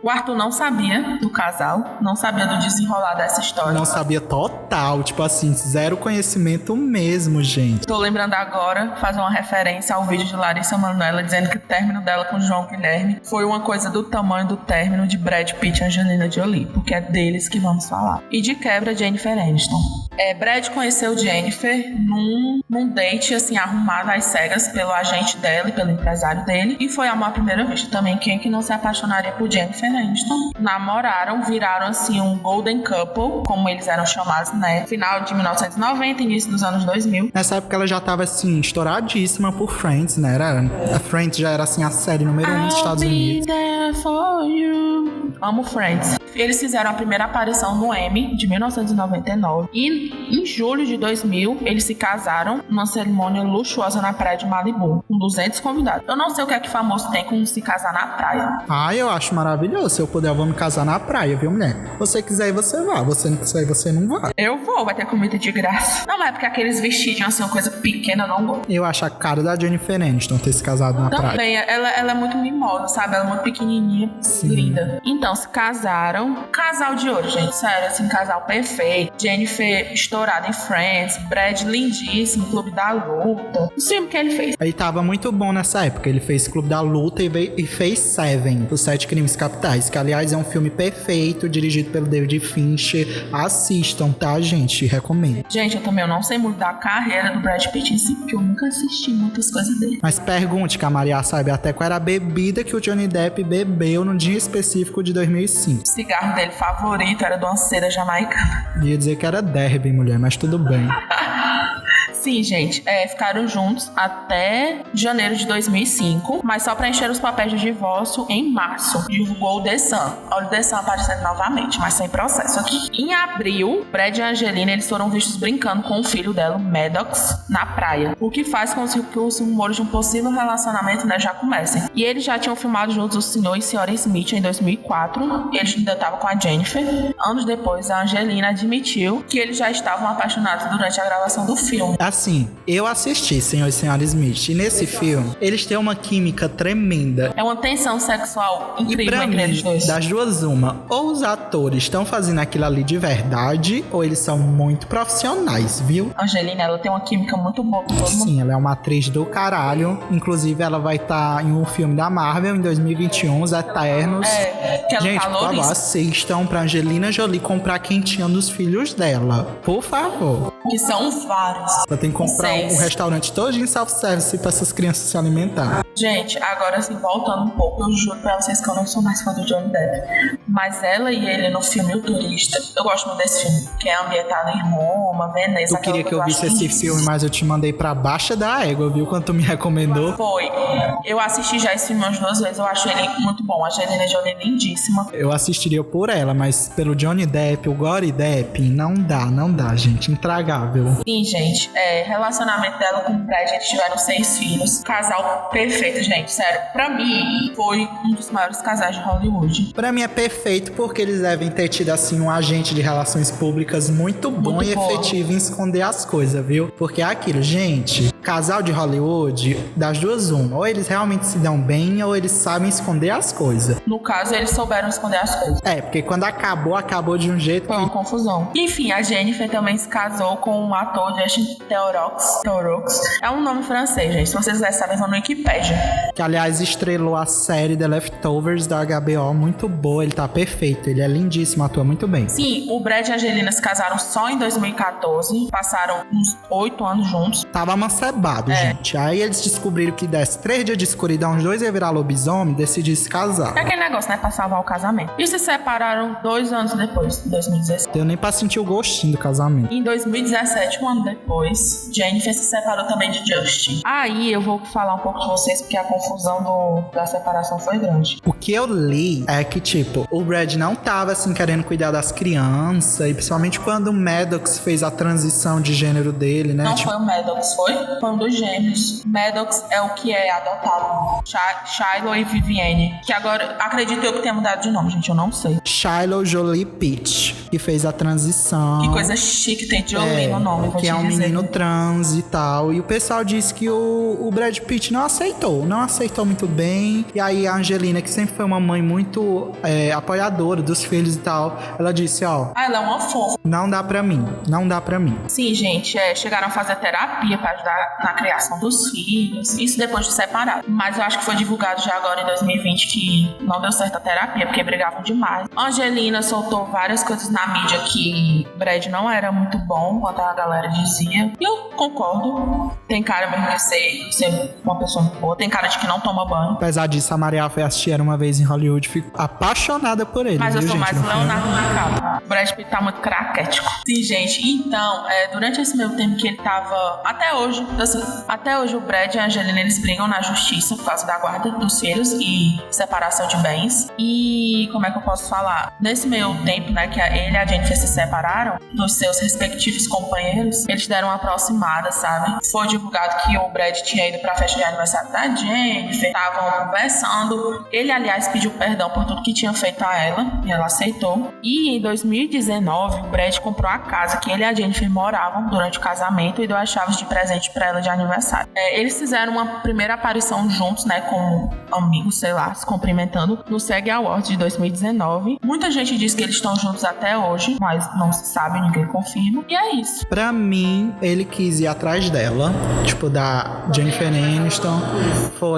O Arthur não sabia do casal, não sabia do desenrolar dessa história. Não sabia total, tipo assim, zero conhecimento mesmo, gente. Tô lembrando agora, fazer uma referência ao vídeo de Larissa Manoela dizendo que o término dela com João Guilherme foi uma coisa do tamanho do término de Brad Pitt e Angelina Jolie, porque é deles que vamos falar. E de quebra, Jennifer Aniston. Brad conheceu Jennifer num date, assim, arrumado às cegas pelo agente dela e pelo empresário dele. E foi amor à primeira vista também. Quem que não se apaixonaria por Jennifer Aniston? Namoraram, viraram, assim, um golden couple, como eles eram chamados, né? Final de 1990, início dos anos 2000. Nessa época ela já tava, assim, estouradíssima por Friends, né? A Friends já era, assim, a série número 1 dos Estados Unidos. I'll be there for you. Amo Friends. Eles fizeram a primeira aparição no Emmy de 1999 e em julho de 2000 eles se casaram numa cerimônia luxuosa na praia de Malibu, com 200 convidados. Eu não sei o que é que famoso tem com se casar na praia. Eu acho maravilhoso. Se eu puder, eu vou me casar na praia, viu, mulher? Você quiser ir, você vá. Você não quiser ir, você não vai. Eu vou, vai ter comida de graça. Não, é porque aqueles vestidinhos assim, uma coisa pequena, eu não gosto. Eu acho a cara da Jennifer Aniston ter se casado na praia. Também, ela é muito mimosa, sabe? Ela é muito pequenininha, linda. Então, se casaram. Casal de ouro, gente, sério, assim, casal perfeito. Jennifer estourada em Friends, Brad lindíssimo, Clube da Luta. O filme que ele fez. Ele tava muito bom nessa época. Ele fez Clube da Luta e fez Seven, Os 7 Crimes Capitais, que aliás é um filme perfeito, dirigido pelo David Fincher. Assistam, tá, gente? Recomendo. Gente, eu não sei muito da carreira do Brad Pitt em si, porque eu nunca assisti muitas coisas dele. Mas pergunte, que a Maria sabe até qual era a bebida que o Johnny Depp bebeu no dia específico de 2005. O cigarro dele favorito era de uma cera jamaicana. Ia dizer que era Derby, mulher, mas tudo bem. Sim, gente, ficaram juntos até janeiro de 2005, mas só preencheram os papéis de divórcio em março. Divulgou o The Sun. Olha o The Sun aparecendo novamente, mas sem processo aqui. Em abril, Brad e Angelina, eles foram vistos brincando com o filho dela, Maddox, na praia, o que faz com que os rumores de um possível relacionamento, né, já comecem. E eles já tinham filmado juntos o Sr. e Sra. Smith em 2004, eles ainda estavam com a Jennifer. Anos depois, a Angelina admitiu que eles já estavam apaixonados durante a gravação do filme. Assim, eu assisti Sr. e Sra. Smith, e nesse filme, eles têm uma química tremenda. É uma tensão sexual incrível entre eles dois. Das duas, uma, ou os atores estão fazendo aquilo ali de verdade, ou eles são muito profissionais, viu? Angelina, ela tem uma química muito boa com todo mundo. Sim, ela é uma atriz do caralho. Inclusive, ela vai estar em um filme da Marvel em 2021, Os Eternos. Que ela gente, tá por favor, assistam pra Angelina Jolie comprar quentinha dos filhos dela. Por favor. Que são vários. Ela tem que comprar um restaurante todo em self-service pra essas crianças se alimentar. Gente, agora assim, voltando um pouco, eu juro pra vocês que eu não sou mais fã do Johnny Depp. Mas ela e ele no filme O Turista, eu gosto muito desse filme, que é ambientado em Roma, Veneza. Eu queria que eu visse esse filme, mas eu te mandei pra baixa da égua, viu? Quando tu me recomendou. Foi. Eu assisti já esse filme umas 2 vezes, eu acho ele muito bom. A Angelina Jolie é lindíssima. Eu assistiria por ela, mas pelo Johnny Depp, o Gory Depp, não dá, gente. Intragável. Sim, gente. Relacionamento dela com o Brad, eles tiveram 6 filhos. Casal perfeito, gente. Sério, pra mim, foi um dos maiores casais de Hollywood. Pra mim é perfeito porque eles devem ter tido, assim, um agente de relações públicas muito bom e efetivo em esconder as coisas, viu? Porque é aquilo, gente, casal de Hollywood, das duas uma, ou eles realmente se dão bem, ou eles sabem esconder as coisas. No caso, eles souberam esconder as coisas. Porque quando acabou de um jeito foi uma confusão. Enfim, a Jennifer também se casou com um ator, Justin Theroux. É um nome francês, gente. Se vocês quiserem saber, vão no Wikipedia. Que, aliás, estrelou a série The Leftovers da HBO. Muito boa, ele tá perfeito. Ele é lindíssimo, atua muito bem. Sim, o Brad e a Angelina se casaram só em 2014. Passaram uns 8 anos juntos. Tava amancebado, gente. Aí eles descobriram que desse 3 dias de escuridão, os dois iam virar lobisomem, decidiram se casar. É aquele negócio, né? Pra salvar o casamento. E se separaram 2 anos depois, em 2016. Deu nem pra sentir o gostinho do casamento. Em 2017, um ano depois, Jennifer se separou também de Justin. Aí eu vou falar um pouco de vocês, porque a confusão da separação foi grande. O que eu li é que, tipo, o Brad não tava, assim, querendo cuidar das crianças, e principalmente quando o Maddox fez a transição de gênero dele, né? Não foi o Maddox, foi um dos gêmeos. Maddox é o que é adotado. Shiloh e Vivienne. Que agora, acredito eu que tenha mudado de nome, gente, eu não sei. Shiloh Jolie Pitt, que fez a transição. Que coisa chique, tem Jolie no nome. Que é um menino trans e tal. E o pessoal disse que o Brad Pitt não aceitou muito bem. E aí a Angelina, que sempre foi uma mãe muito apoiadora dos filhos e tal, ela disse, ela é uma fofa. Não dá pra mim. Sim, gente, chegaram a fazer terapia pra ajudar na criação dos filhos. Isso depois de separar. Mas eu acho que foi divulgado já agora em 2020 que não deu certo a terapia, porque brigavam demais. A Angelina soltou várias coisas na mídia que Brad não era muito bom, quanto a galera dizia. E eu concordo. Tem cara mesmo de ser uma pessoa muito boa. Tem cara de que não toma banho. Apesar disso, a Maria foi assistir Era Uma Vez em Hollywood, fico apaixonada por ele. Mas viu, eu sou gente, mais Leonardo DiCaprio. O Brad Pitt tá muito craquético. Sim, gente. Então, durante esse meio tempo que ele tava... Até hoje, assim, até hoje o Brad e a Angelina, eles brigam na justiça por causa da guarda dos filhos e separação de bens. E, como é que eu posso falar? Nesse meio tempo, né, que ele e a Jennifer se separaram dos seus respectivos companheiros, eles deram uma aproximada, sabe? Foi divulgado que o Brad tinha ido pra festa de aniversário da Jennifer, estavam conversando. Ele, aliás, pediu perdão por tudo que tinha feito a ela, e ela aceitou. E em 2019, o Brad comprou a casa que ele e a Jennifer moravam durante o casamento e deu as chaves de presente pra ela de aniversário. Eles fizeram uma primeira aparição juntos, né, como amigos, sei lá, se cumprimentando no SEG Awards de 2019. Muita gente diz que eles estão juntos até hoje, mas não se sabe, ninguém confirma. E é isso. Pra mim, ele quis ir atrás dela, tipo, da Jennifer Aniston.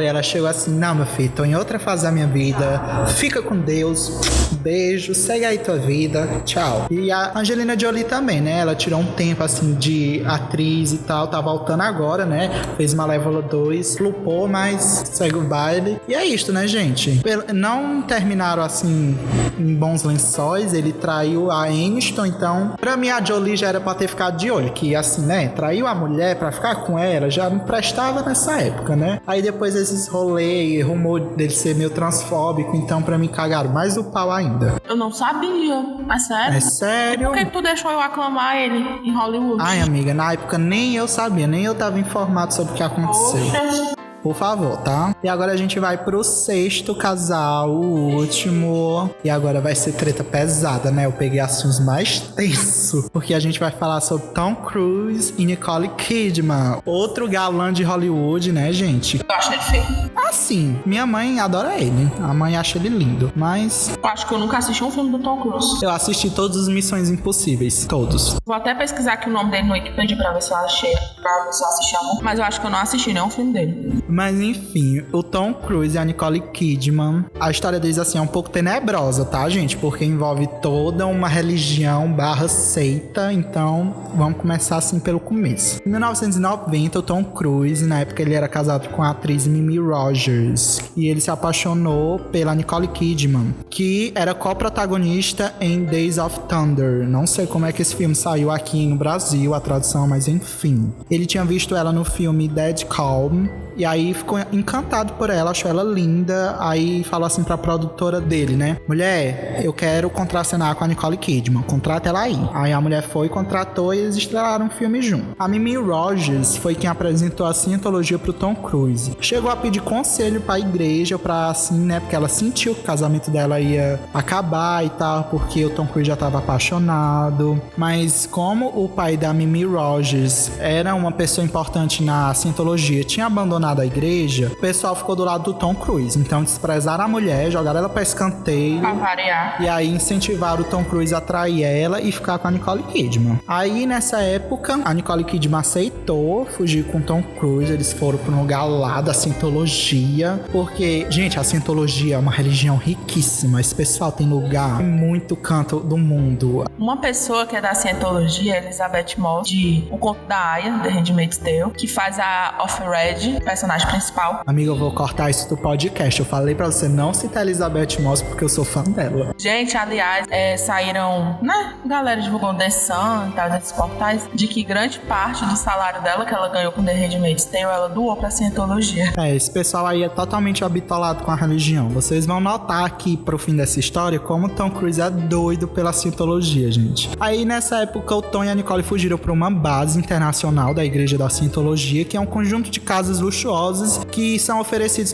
Ela chegou assim, não, meu filho, tô em outra fase da minha vida, fica com Deus, beijo, segue aí tua vida, tchau. E a Angelina Jolie também, né, ela tirou um tempo, assim, de atriz e tal, tá voltando agora, né, fez Malévola 2, flopou, mas segue o baile. E é isto, né, gente? Não terminaram, assim, em bons lençóis, ele traiu a Aniston, então, pra mim a Jolie já era pra ter ficado de olho, que assim, né, traiu a mulher pra ficar com ela, já não prestava nessa época, né? Aí depois esses rolês, rumor dele ser meio transfóbico, então pra mim cagaram mais o pau ainda. Eu não sabia, mas sério? É sério? Por que tu deixou eu aclamar ele em Hollywood? Ai, amiga, na época nem eu sabia, nem eu tava informado sobre o que aconteceu. Poxa. Por favor, tá? E agora a gente vai pro sexto casal, o último. E agora vai ser treta pesada, né? Eu peguei assuntos mais tensos. Porque a gente vai falar sobre Tom Cruise e Nicole Kidman. Outro galã de Hollywood, né, gente? Eu acho ele feio. Assim, minha mãe adora ele. A mãe acha ele lindo. Mas Eu acho que eu nunca assisti um filme do Tom Cruise. eu assisti todos os Missões Impossíveis. Todos. Vou até pesquisar aqui o nome dele no Wikipedia pra ver se eu achei. Pra ver se eu assisti algum. Mas eu acho que eu não assisti nenhum filme dele. Mas enfim, o Tom Cruise e a Nicole Kidman, a história deles assim é um pouco tenebrosa, tá, gente? Porque envolve toda uma religião / seita, então vamos começar assim pelo começo. Em 1990, o Tom Cruise, na época ele era casado com a atriz Mimi Rogers, e ele se apaixonou pela Nicole Kidman, que era co-protagonista em Days of Thunder. Não sei como é que esse filme saiu aqui no Brasil, a tradução, mas enfim. Ele tinha visto ela no filme Dead Calm, e aí ficou encantado por ela, achou ela linda, aí falou assim pra produtora dele, né? Mulher, eu quero contracenar com a Nicole Kidman, contrata ela aí. Aí a mulher foi, contratou e eles estrelaram um filme junto. A Mimi Rogers foi quem apresentou a Scientologia pro Tom Cruise. Chegou a pedir conselho pra igreja, pra assim, né? Porque ela sentiu que o casamento dela ia acabar e tal, porque o Tom Cruise já tava apaixonado. Mas como o pai da Mimi Rogers era uma pessoa importante na Scientologia, tinha abandonado a igreja, o pessoal ficou do lado do Tom Cruise. Então desprezaram a mulher, jogaram ela pra escanteio. Pra variar. E aí incentivaram o Tom Cruise a trair ela e ficar com a Nicole Kidman. Aí nessa época, a Nicole Kidman aceitou fugir com o Tom Cruise. Eles foram pra um lugar lá da Scientologia. Porque, gente, a Scientologia é uma religião riquíssima. Esse pessoal tem lugar em muito canto do mundo. Uma pessoa que é da Scientologia, Elizabeth Moss, de O Conto da Aya, The Handmaid's Tale, que faz a Offred, personagem principal. Amiga, eu vou cortar isso do podcast. Eu falei pra você não citar Elizabeth Moss porque eu sou fã dela. Gente, aliás, saíram, né? Galera divulgou The Sun e tal, desses portais, de que grande parte do salário dela que ela ganhou com The Handmaid's Tale, ela doou pra Scientologia. Esse pessoal aí é totalmente habitolado com a religião. Vocês vão notar aqui pro fim dessa história como o Tom Cruise é doido pela Scientologia, gente. Aí nessa época o Tom e a Nicole fugiram pra uma base internacional da igreja da Scientologia, que é um conjunto de casas luxuosas que são oferecidos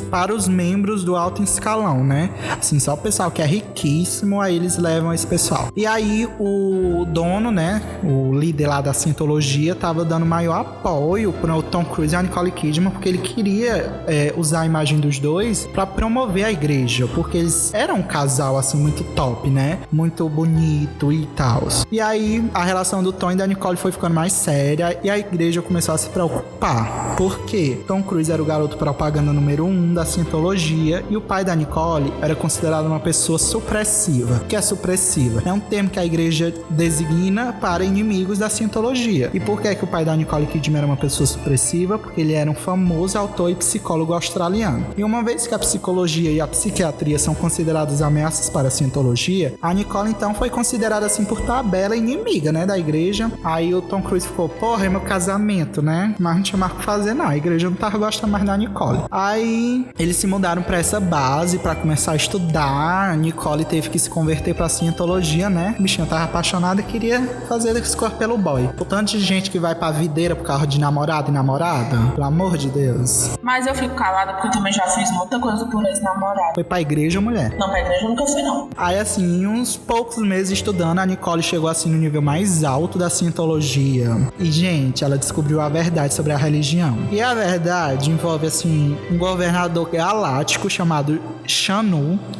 para os membros do alto escalão, né? Assim, só o pessoal que é riquíssimo, aí eles levam esse pessoal. E aí o dono, né, o líder lá da Scientologia, tava dando maior apoio pro Tom Cruise e a Nicole Kidman, porque ele queria usar a imagem dos dois pra promover a igreja, porque eles eram um casal, assim, muito top, né? Muito bonito e tal. E aí a relação do Tom e da Nicole foi ficando mais séria e a igreja começou a se preocupar. Por quê? Tom Cruise era o garoto propaganda número 1 da Scientologia e o pai da Nicole era considerado uma pessoa supressiva. O que é supressiva? É um termo que a igreja designa para inimigos da cientologia. E por que o pai da Nicole Kidman era uma pessoa supressiva? Porque ele era um famoso autor e psicólogo australiano. E uma vez que a psicologia e a psiquiatria são consideradas ameaças para a cientologia, a Nicole então foi considerada assim por tabela inimiga, né, da igreja. Aí o Tom Cruise ficou, porra, é meu casamento, né? Mas não tinha mais o que fazer não, a igreja não tava gostando mais da Nicole. Aí eles se mudaram para essa base para começar a estudar. A Nicole teve que se converter pra cientologia, né? O bichinho tava apaixonado e queria fazer esse corpo pelo boy. O tanto de gente que vai pra videira por causa de namorado e namorada, pelo amor de Deus. Mas eu fico calada porque eu também já fiz muita coisa por ex-namorado. Foi pra igreja, mulher? Não, pra igreja eu nunca fui, não. Aí, assim, em uns poucos meses estudando, a Nicole chegou, assim, no nível mais alto da cientologia. E, gente, ela descobriu a verdade sobre a religião. E a verdade envolve, assim, um governador galáctico chamado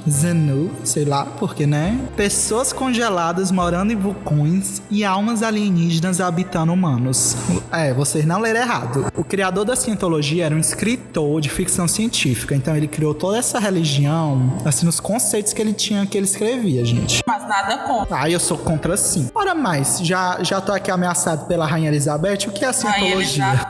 Zenu, sei lá, porque, né? Pessoas congeladas morando em vulcões e almas alienígenas habitando humanos. Vocês não leram errado. O criador da cientologia era um escritor de ficção científica, então ele criou toda essa religião, assim, nos conceitos que ele tinha, que ele escrevia, gente. Mas nada contra. Eu sou contra sim. Ora mais, já tô aqui ameaçado pela Rainha Elizabeth, o que é a cientologia? Rainha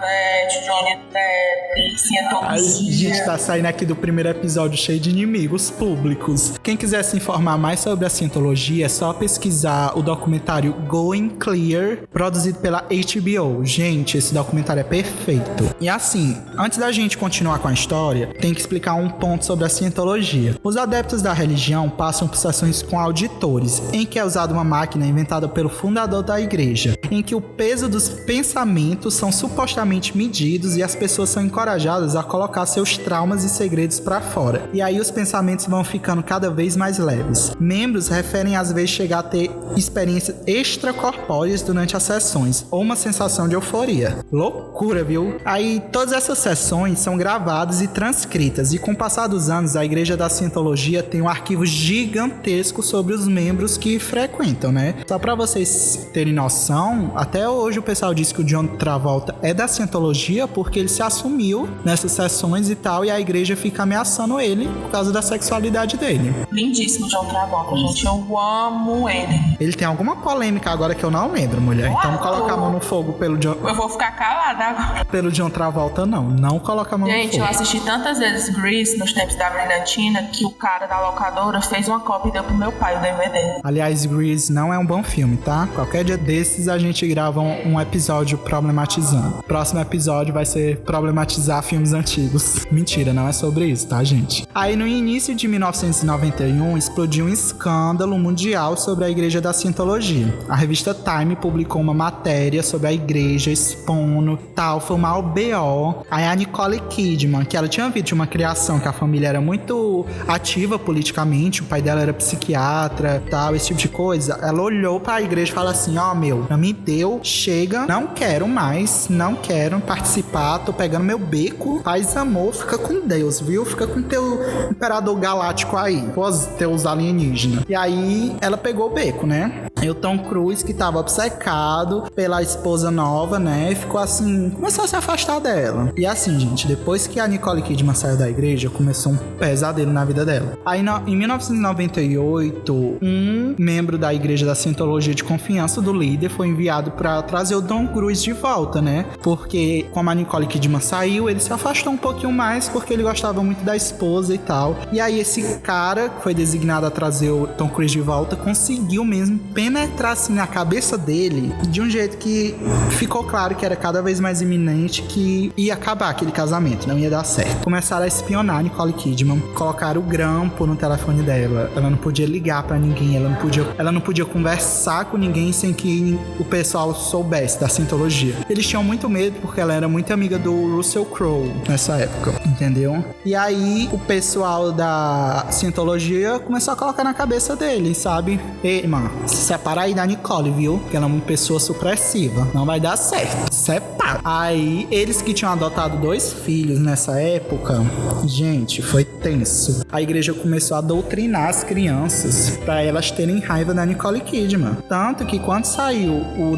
Elizabeth, Johnny Depp, cientologia. A gente tá saindo aqui do primeiro episódio cheio de inimigos públicos. Quem quiser se informar mais sobre a cientologia, é só pesquisar o documentário Going Clear, produzido pela HBO. Gente, esse documentário é perfeito. E assim, antes da gente continuar com a história, tem que explicar um ponto sobre a cientologia. Os adeptos da religião passam por sessões com auditores, em que é usada uma máquina inventada pelo fundador da igreja, em que o peso dos pensamentos são supostamente medidos e as pessoas são encorajadas a colocar seus traumas e segredos pra fora. E aí os pensamentos vão ficando cada vez mais leves. Membros referem às vezes chegar a ter experiências extracorpóreas durante as sessões, ou uma sensação de euforia. Loucura, viu? Aí todas essas sessões são gravadas e transcritas, e com o passar dos anos, a igreja da cientologia tem um arquivo gigantesco sobre os membros que frequentam, né? Só pra vocês terem noção, até hoje o pessoal diz que o John Travolta é da cientologia porque ele se assumiu nessas sessões e tal, e a igreja fica ameaçando ele por causa da sexualidade dele. Lindíssimo John Travolta, gente. Eu amo ele. Ele tem alguma polêmica agora que eu não lembro, mulher. Então não coloca a mão no fogo pelo John... Eu vou ficar calada agora. Pelo John Travolta, não. Não coloca a mão no fogo. Gente, eu assisti tantas vezes Grease nos tempos da Brilhantina que o cara da locadora fez uma cópia e deu pro meu pai o DVD. Aliás, Grease não é um bom filme, tá? Qualquer dia desses a gente grava um episódio problematizando. O próximo episódio vai ser problematizar filmes antigos. Mentira, não é sobre isso, tá, gente? Aí no início de 1991 explodiu um escândalo mundial sobre a igreja da cientologia. A revista Time publicou uma matéria sobre a igreja expondo tal, foi uma BO. Aí a Nicole Kidman, que ela tinha visto uma criação que a família era muito ativa politicamente, o pai dela era psiquiatra, tal, esse tipo de coisa, ela olhou pra igreja e falou assim, não me deu, chega, não quero mais, não quero participar, tô pegando meu beco, paz e amor, fica com Deus, viu? Fica com teu imperador galáctico aí, com os teus alienígenas. E aí ela pegou o beco, né? E o Tom Cruise, que tava obcecado pela esposa nova, né? Ficou assim, começou a se afastar dela. E assim, gente, depois que a Nicole Kidman saiu da igreja, começou um pesadelo na vida dela. Aí em 1998, um membro da igreja da cientologia de confiança do líder foi enviado pra trazer o Tom Cruise de volta, né? Porque como a Nicole Kidman saiu, ele se afastou um pouquinho mais porque ele gostava muito da esposa e tal. E aí esse cara que foi designado a trazer o Tom Cruise de volta conseguiu mesmo penetrar assim na cabeça dele de um jeito que ficou claro que era cada vez mais iminente que ia acabar aquele casamento, não ia dar certo. Começaram a espionar a Nicole Kidman, colocaram o grampo no telefone dela, ela não podia ligar pra ninguém, ela não podia conversar com ninguém sem que o pessoal soubesse da cientologia. Eles tinham muito medo porque ela era muito amiga do Russell Crowe nessa época, entendeu? E aí o pessoal da cientologia começou a colocar na cabeça dele, sabe? Ei, mano, se separa aí da Nicole, viu? Porque ela é uma pessoa supressiva, não vai dar certo. Separa. Aí eles que tinham adotado 2 filhos nessa época, gente, foi tenso. A igreja começou a doutrinar as crianças pra elas terem raiva da Nicole Kidman. Tanto que quando saiu o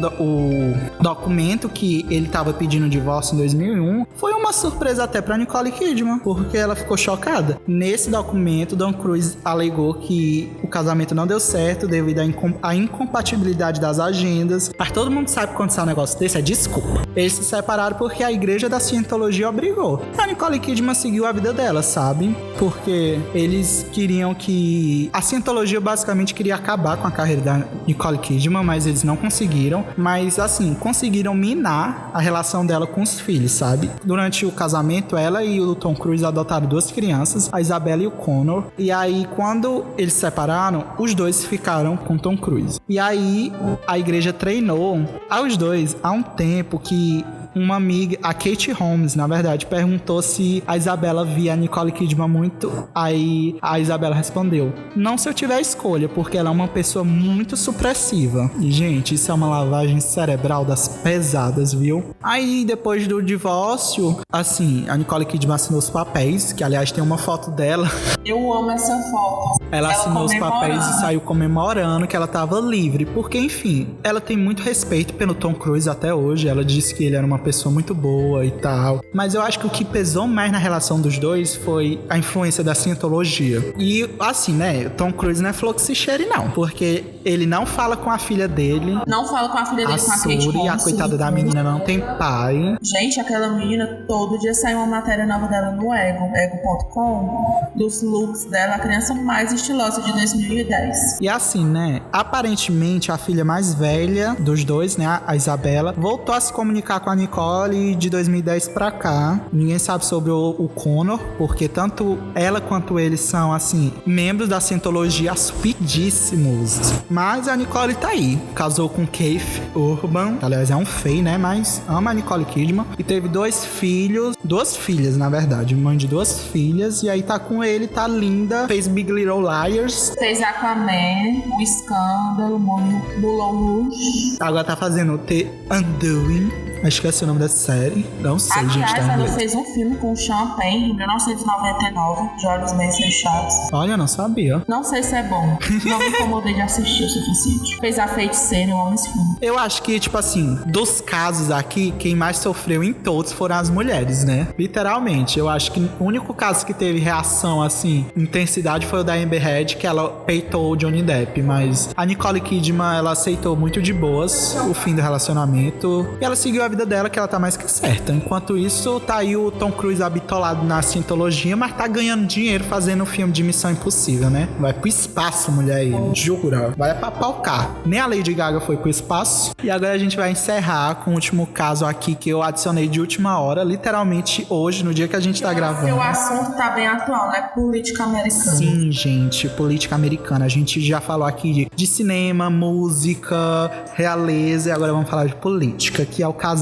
documento que ele tava pedindo divórcio em 2001, foi uma uma surpresa até pra Nicole Kidman, porque ela ficou chocada. Nesse documento, Tom Cruise alegou que o casamento não deu certo devido à incompatibilidade das agendas. Mas todo mundo sabe que quando sai um negócio desse é desculpa. Eles se separaram porque a igreja da Scientology obrigou. A Nicole Kidman seguiu a vida dela, sabe? Porque eles queriam que... A Scientology basicamente queria acabar com a carreira da Nicole Kidman, mas eles não conseguiram. Mas, assim, conseguiram minar a relação dela com os filhos, sabe? Durante o casamento, ela e o Tom Cruise adotaram 2 crianças, a Isabella e o Connor. E aí, quando eles se separaram, os 2 ficaram com Tom Cruise. E aí, a igreja treinou aos 2 há um tempo que uma amiga, a Kate Holmes, na verdade, perguntou se a Isabella via a Nicole Kidman muito. Aí a Isabella respondeu: não, se eu tiver escolha, porque ela é uma pessoa muito supressiva. E, gente, isso é uma lavagem cerebral das pesadas, viu? Aí, depois do divórcio, assim, a Nicole Kidman assinou os papéis, que aliás tem uma foto dela. Eu amo essa foto. Ela assinou os papéis e saiu comemorando que ela tava livre. Porque, enfim, ela tem muito respeito pelo Tom Cruise até hoje. Ela disse que ele era uma pessoa muito boa e tal. Mas eu acho que o que pesou mais na relação dos dois foi a influência da Scientologia. E, assim, né, o Tom Cruise não é flor que se cheire, não. Porque ele não fala com a filha dele. Não fala com a filha dele, com a Kate Holmes. E a coitada da menina não tem pai. Gente, aquela menina, todo dia sai uma matéria nova dela no ego.com, dos looks dela, a criança mais estilosa de 2010. E assim, né, aparentemente a filha mais velha dos dois, né, a Isabella, voltou a se comunicar com a Nicole de 2010 pra cá. Ninguém sabe sobre o Connor, porque tanto ela quanto ele são, assim, membros da Scientologia assupidíssimos. Mas a Nicole tá aí. Casou com Keith Urban, que, aliás, é um feio, né, mas ama a Nicole Kidman. E teve 2 filhos, 2 filhas, na verdade, mãe de 2 filhas. E aí tá com ele, tá linda. Fez Big Little Liars. Fez Aquaman, O Escândalo, Moulin Rouge. Agora tá fazendo The Undoing. Acho que esse é o nome dessa série. Não sei, aliás, gente, tá em ela inglês. fez um filme com Sean Penn em 1999, de olhos bem fechados. Olha, eu não sabia. Não sei se é bom. Não me incomodei de assistir o suficiente. Fez A Feiticeira, eu amo esse filme. Eu acho que, tipo assim, dos casos aqui, quem mais sofreu em todos foram as mulheres, né? Literalmente. Eu acho que o único caso que teve reação, assim, intensidade foi o da Amber Heard, que ela peitou o Johnny Depp. Mas a Nicole Kidman, ela aceitou muito de boas o fim do relacionamento. E ela seguiu a vida dela, que ela tá mais que certa. Enquanto isso, tá aí o Tom Cruise habitolado na Scientologia, mas tá ganhando dinheiro fazendo um filme de Missão Impossível, né? Vai pro espaço, mulher aí. Jura. Vai pra palcar. Nem a Lady Gaga foi pro espaço. E agora a gente vai encerrar com o último caso aqui que eu adicionei de última hora, literalmente hoje, no dia que a gente tá gravando. O assunto tá bem atual, né? Política americana. Sim, gente, política americana. A gente já falou aqui de cinema, música, realeza, e agora vamos falar de política, que é o casal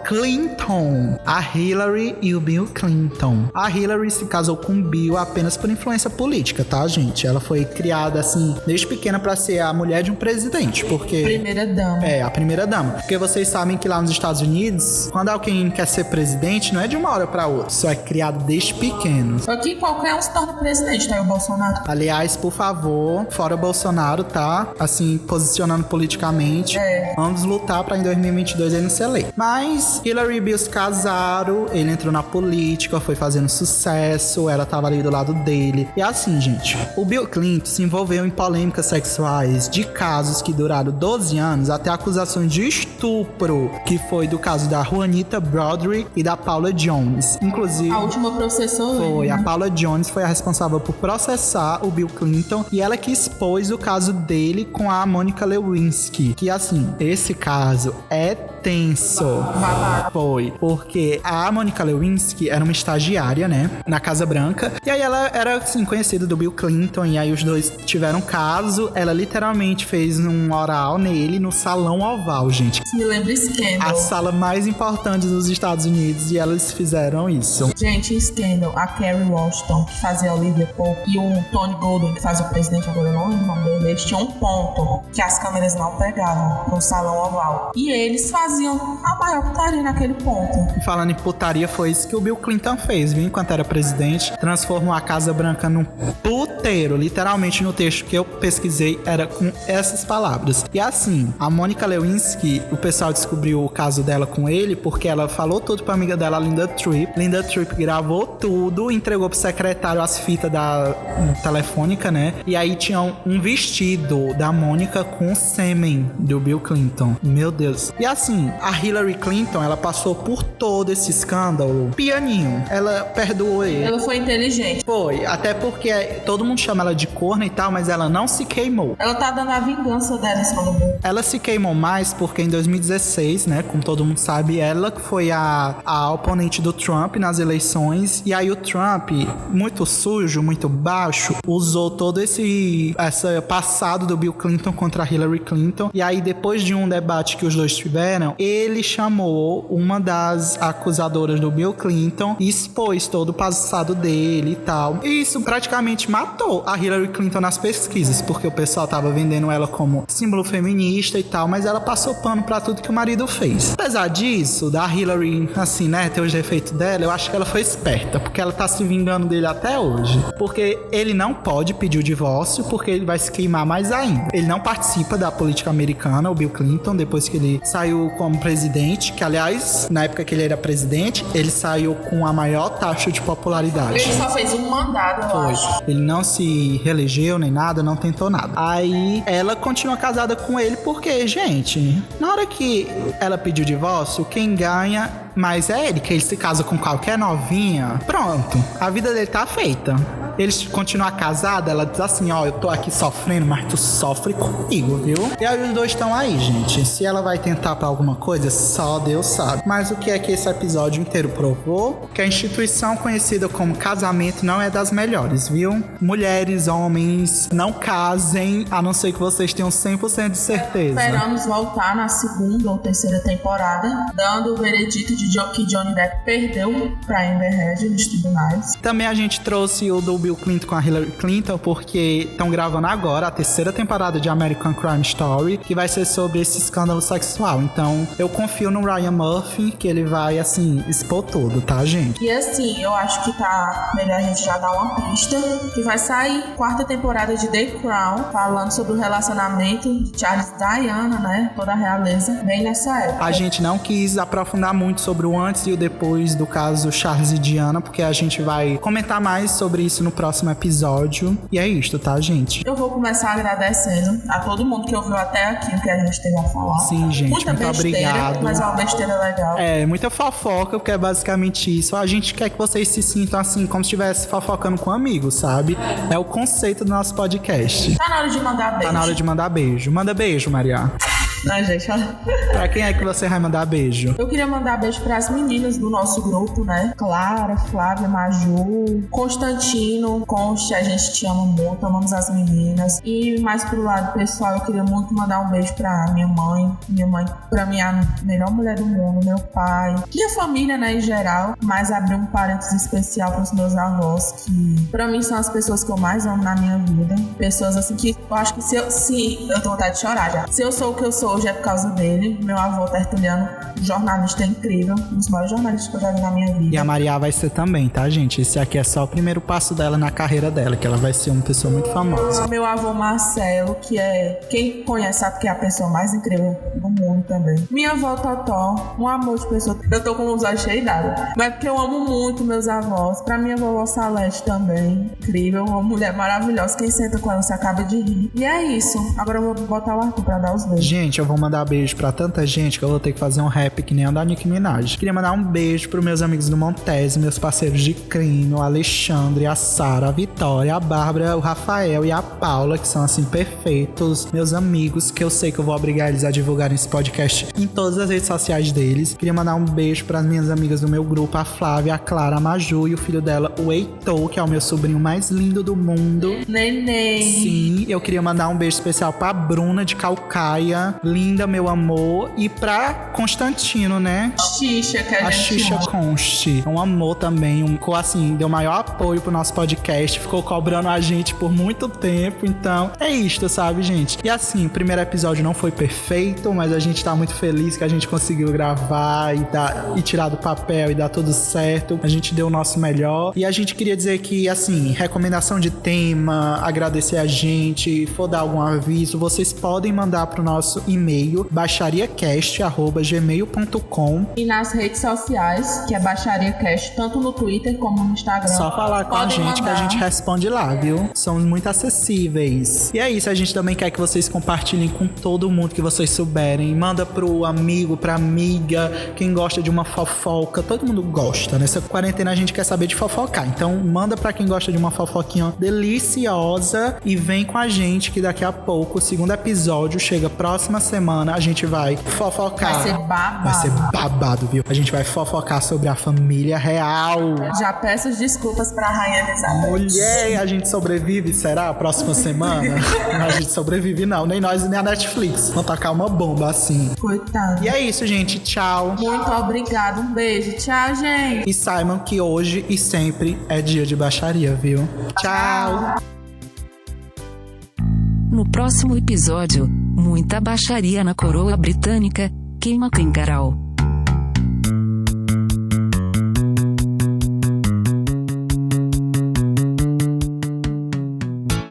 Clinton, a Hillary e o Bill Clinton. A Hillary se casou com o Bill apenas por influência política, tá, gente? Ela foi criada, assim, desde pequena pra ser a mulher de um presidente, porque... Primeira dama. É, a primeira dama. Porque vocês sabem que lá nos Estados Unidos, quando alguém quer ser presidente, não é de uma hora pra outra. Só é criado desde pequeno. Aqui qualquer um se torna presidente, tá? O Bolsonaro. Aliás, por favor, fora Bolsonaro, tá? Assim, posicionando politicamente. Vamos lutar pra em 2022 ele não ser eleito. Mas Hillary e Bill se casaram, ele entrou na política, foi fazendo sucesso, ela tava ali do lado dele. E assim, gente, o Bill Clinton se envolveu em polêmicas sexuais de casos que duraram 12 anos até acusações de estupro, que foi do caso da Juanita Broaddrick e da Paula Jones. Inclusive, a última processou foi, ele, né? A Paula Jones foi a responsável por processar o Bill Clinton e ela que expôs o caso dele com a Monica Lewinsky. Que assim, esse caso é tenso. Foi, porque a Monica Lewinsky era uma estagiária, né, na Casa Branca, e aí ela era, assim, conhecida do Bill Clinton, e aí os dois tiveram caso, ela literalmente fez um oral nele no Salão Oval, gente. Me lembra Scandal. A sala mais importante dos Estados Unidos, e elas fizeram isso. Gente, Scandal, a Kerry Washington, que fazia Olivia Pope, e o Tony Golden, que fazia o presidente, agora não lembro o nome dele, eles tinham um ponto que as câmeras não pegavam no Salão Oval. E eles faziam faziam a maior putaria naquele ponto. E falando em putaria, foi isso que o Bill Clinton fez, viu? Enquanto era presidente, transformou a Casa Branca num puteiro. Literalmente, no texto que eu pesquisei, era com essas palavras. E assim, a Monica Lewinsky, o pessoal descobriu o caso dela com ele porque ela falou tudo pra amiga dela, Linda Tripp. Linda Tripp gravou tudo, entregou pro secretário as fitas da telefônica, né? E aí tinha um vestido da Mônica com sêmen do Bill Clinton. Meu Deus. E assim, a Hillary Clinton, ela passou por todo esse escândalo pianinho. Ela perdoou ele. Ela foi inteligente. Foi, até porque todo mundo chama ela de corna e tal, mas ela não se queimou. Ela tá dando a vingança dela em cima do mundo. Ela se queimou mais porque em 2016, né, como todo mundo sabe, ela foi a oponente do Trump nas eleições, e aí o Trump, muito sujo, muito baixo, usou todo esse passado do Bill Clinton contra a Hillary Clinton, e aí depois de um debate que os dois tiveram, ele chamou uma das acusadoras do Bill Clinton e expôs todo o passado dele e tal. E isso praticamente matou a Hillary Clinton nas pesquisas, porque o pessoal tava vendendo ela como símbolo feminista e tal, mas ela passou pano pra tudo que o marido fez. Apesar disso, da Hillary, assim, né, ter os defeitos dela, eu acho que ela foi esperta, porque ela tá se vingando dele até hoje. Porque ele não pode pedir o divórcio, porque ele vai se queimar mais ainda. Ele não participa da política americana, o Bill Clinton, depois que ele saiu como presidente, que aliás, na época que ele era presidente, ele saiu com a maior taxa de popularidade. Ele só fez um mandado, eu acho. Ele não se reelegeu nem nada, não tentou nada. Aí ela continua casada com ele porque, gente, na hora que ela pediu o divórcio, quem ganha mais é ele, que ele se casa com qualquer novinha. Pronto, a vida dele tá feita. Eles continuam casados, ela diz assim, ó, eu tô aqui sofrendo, mas tu sofre comigo, viu? E aí os dois estão aí, gente. Se ela vai tentar pra alguma coisa, só Deus sabe. Mas o que é que esse episódio inteiro provou? Que a instituição conhecida como casamento não é das melhores, viu? Mulheres, homens, não casem, a não ser que vocês tenham 100% de certeza. Esperamos voltar na segunda ou terceira temporada, dando o veredito de que Johnny Depp perdeu pra Amber Heard nos tribunais. Também a gente trouxe o do Bill Clinton com a Hillary Clinton, porque estão gravando agora a terceira temporada de American Crime Story, que vai ser sobre esse escândalo sexual. Então, eu confio no Ryan Murphy, que ele vai, assim, expor tudo, tá, gente? E assim, eu acho que tá melhor a gente já dar uma pista, que vai sair quarta temporada de The Crown, falando sobre o relacionamento de Charles e Diana, né? Toda a realeza, bem nessa época. A gente não quis aprofundar muito sobre o antes e o depois do caso Charles e Diana, porque a gente vai comentar mais sobre isso no próximo episódio. E é isto, tá, gente? Eu vou começar agradecendo a todo mundo que ouviu até aqui o que a gente teve a falar. Sim, gente, muita muito besteira, obrigado. mas é uma besteira legal. É, muita fofoca, porque é basicamente isso. A gente quer que vocês se sintam assim, como se estivesse fofocando com amigos, sabe? É o conceito do nosso podcast. Tá na hora de mandar beijo. Tá na hora de mandar beijo. Manda beijo, Maria. Ai, gente, olha. Pra quem é que você vai mandar beijo? Eu queria mandar beijo pras meninas do nosso grupo, né? Clara, Flávia, Maju, Constantino, Conste, a gente te ama muito, amamos as meninas. E mais pro lado pessoal, eu queria muito mandar um beijo pra minha mãe, pra minha melhor mulher do mundo, meu pai, minha família, né, em geral. Mas abrir um parênteses especial pros meus avós, que pra mim são as pessoas que eu mais amo na minha vida. Pessoas assim que eu acho que eu tô com vontade de chorar já. Se eu sou o que eu sou hoje é por causa dele. Meu avô Tertuliano, jornalista incrível, um dos maiores jornalistas que eu já vi na minha vida. E a Maria vai ser também, tá, gente? Esse aqui é só o primeiro passo dela na carreira dela, que ela vai ser uma pessoa muito famosa. Meu avô Marcelo, que é, quem conhece sabe que é a pessoa mais incrível do mundo também. Minha avó Totó, um amor de pessoa. Eu tô com os olhos cheios d'água. Mas porque eu amo muito meus avós. Pra minha vovó Salete também, incrível, uma mulher maravilhosa. Quem senta com ela se acaba de rir. E é isso. Agora eu vou botar o Arthur pra dar os beijos. Gente, eu vou mandar beijo pra tanta gente que eu vou ter que fazer um rap que nem o da Nicki Minaj. Queria mandar um beijo pros meus amigos do Montese, meus parceiros de crime, o Alexandre, a Sara, a Vitória, a Bárbara, o Rafael e a Paula, que são assim perfeitos, meus amigos, que eu sei que eu vou obrigar eles a divulgarem esse podcast em todas as redes sociais deles. Queria mandar um beijo pras minhas amigas do meu grupo, a Flávia, a Clara, a Maju e o filho dela, o Heitor, que é o meu sobrinho mais lindo do mundo. Neném. Sim, eu queria mandar um beijo especial pra Bruna de Calcaia, linda, meu amor. E pra Constantino, né? Xixa, que a gente Xixa ama. Conste. Um amor também, ficou assim, deu maior apoio pro nosso podcast, ficou cobrando a gente por muito tempo, então é isto, sabe, gente? E assim, o primeiro episódio não foi perfeito, mas a gente tá muito feliz que a gente conseguiu gravar e tirar do papel e dar tudo certo. A gente deu o nosso melhor. E a gente queria dizer que, assim, recomendação de tema, agradecer a gente, for dar algum aviso, vocês podem mandar pro nosso e-mail baixariacast@gmail.com. E nas redes sociais, que é BaixariaCast, tanto no Twitter como no Instagram. Só falar com a Podem gente que a mandar. gente responde lá, viu? Somos muito acessíveis. E é isso, a gente também quer que vocês compartilhem com todo mundo que vocês souberem. Manda pro amigo, pra amiga, quem gosta de uma fofoca. Todo mundo gosta. Nessa quarentena a gente quer saber de fofocar. Então manda pra quem gosta de uma fofoquinha deliciosa e vem com a gente que daqui a pouco, o segundo episódio chega próxima semana, a gente vai fofocar. Vai ser babado. Vai ser babado, viu? A gente vai fofocar sobre a família real. Já peço desculpas pra Rainha Elizabeth. Mulher, a gente sobrevive, será? Próxima semana? Não, a gente sobrevive não, nem nós nem a Netflix. Vamos tacar uma bomba assim. Coitado. E é isso, gente. Tchau. Muito obrigado. Um beijo. Tchau, gente. E saibam que hoje e sempre é dia de baixaria, viu? Tchau. No próximo episódio, muita baixaria na coroa britânica, queima Kangaroo.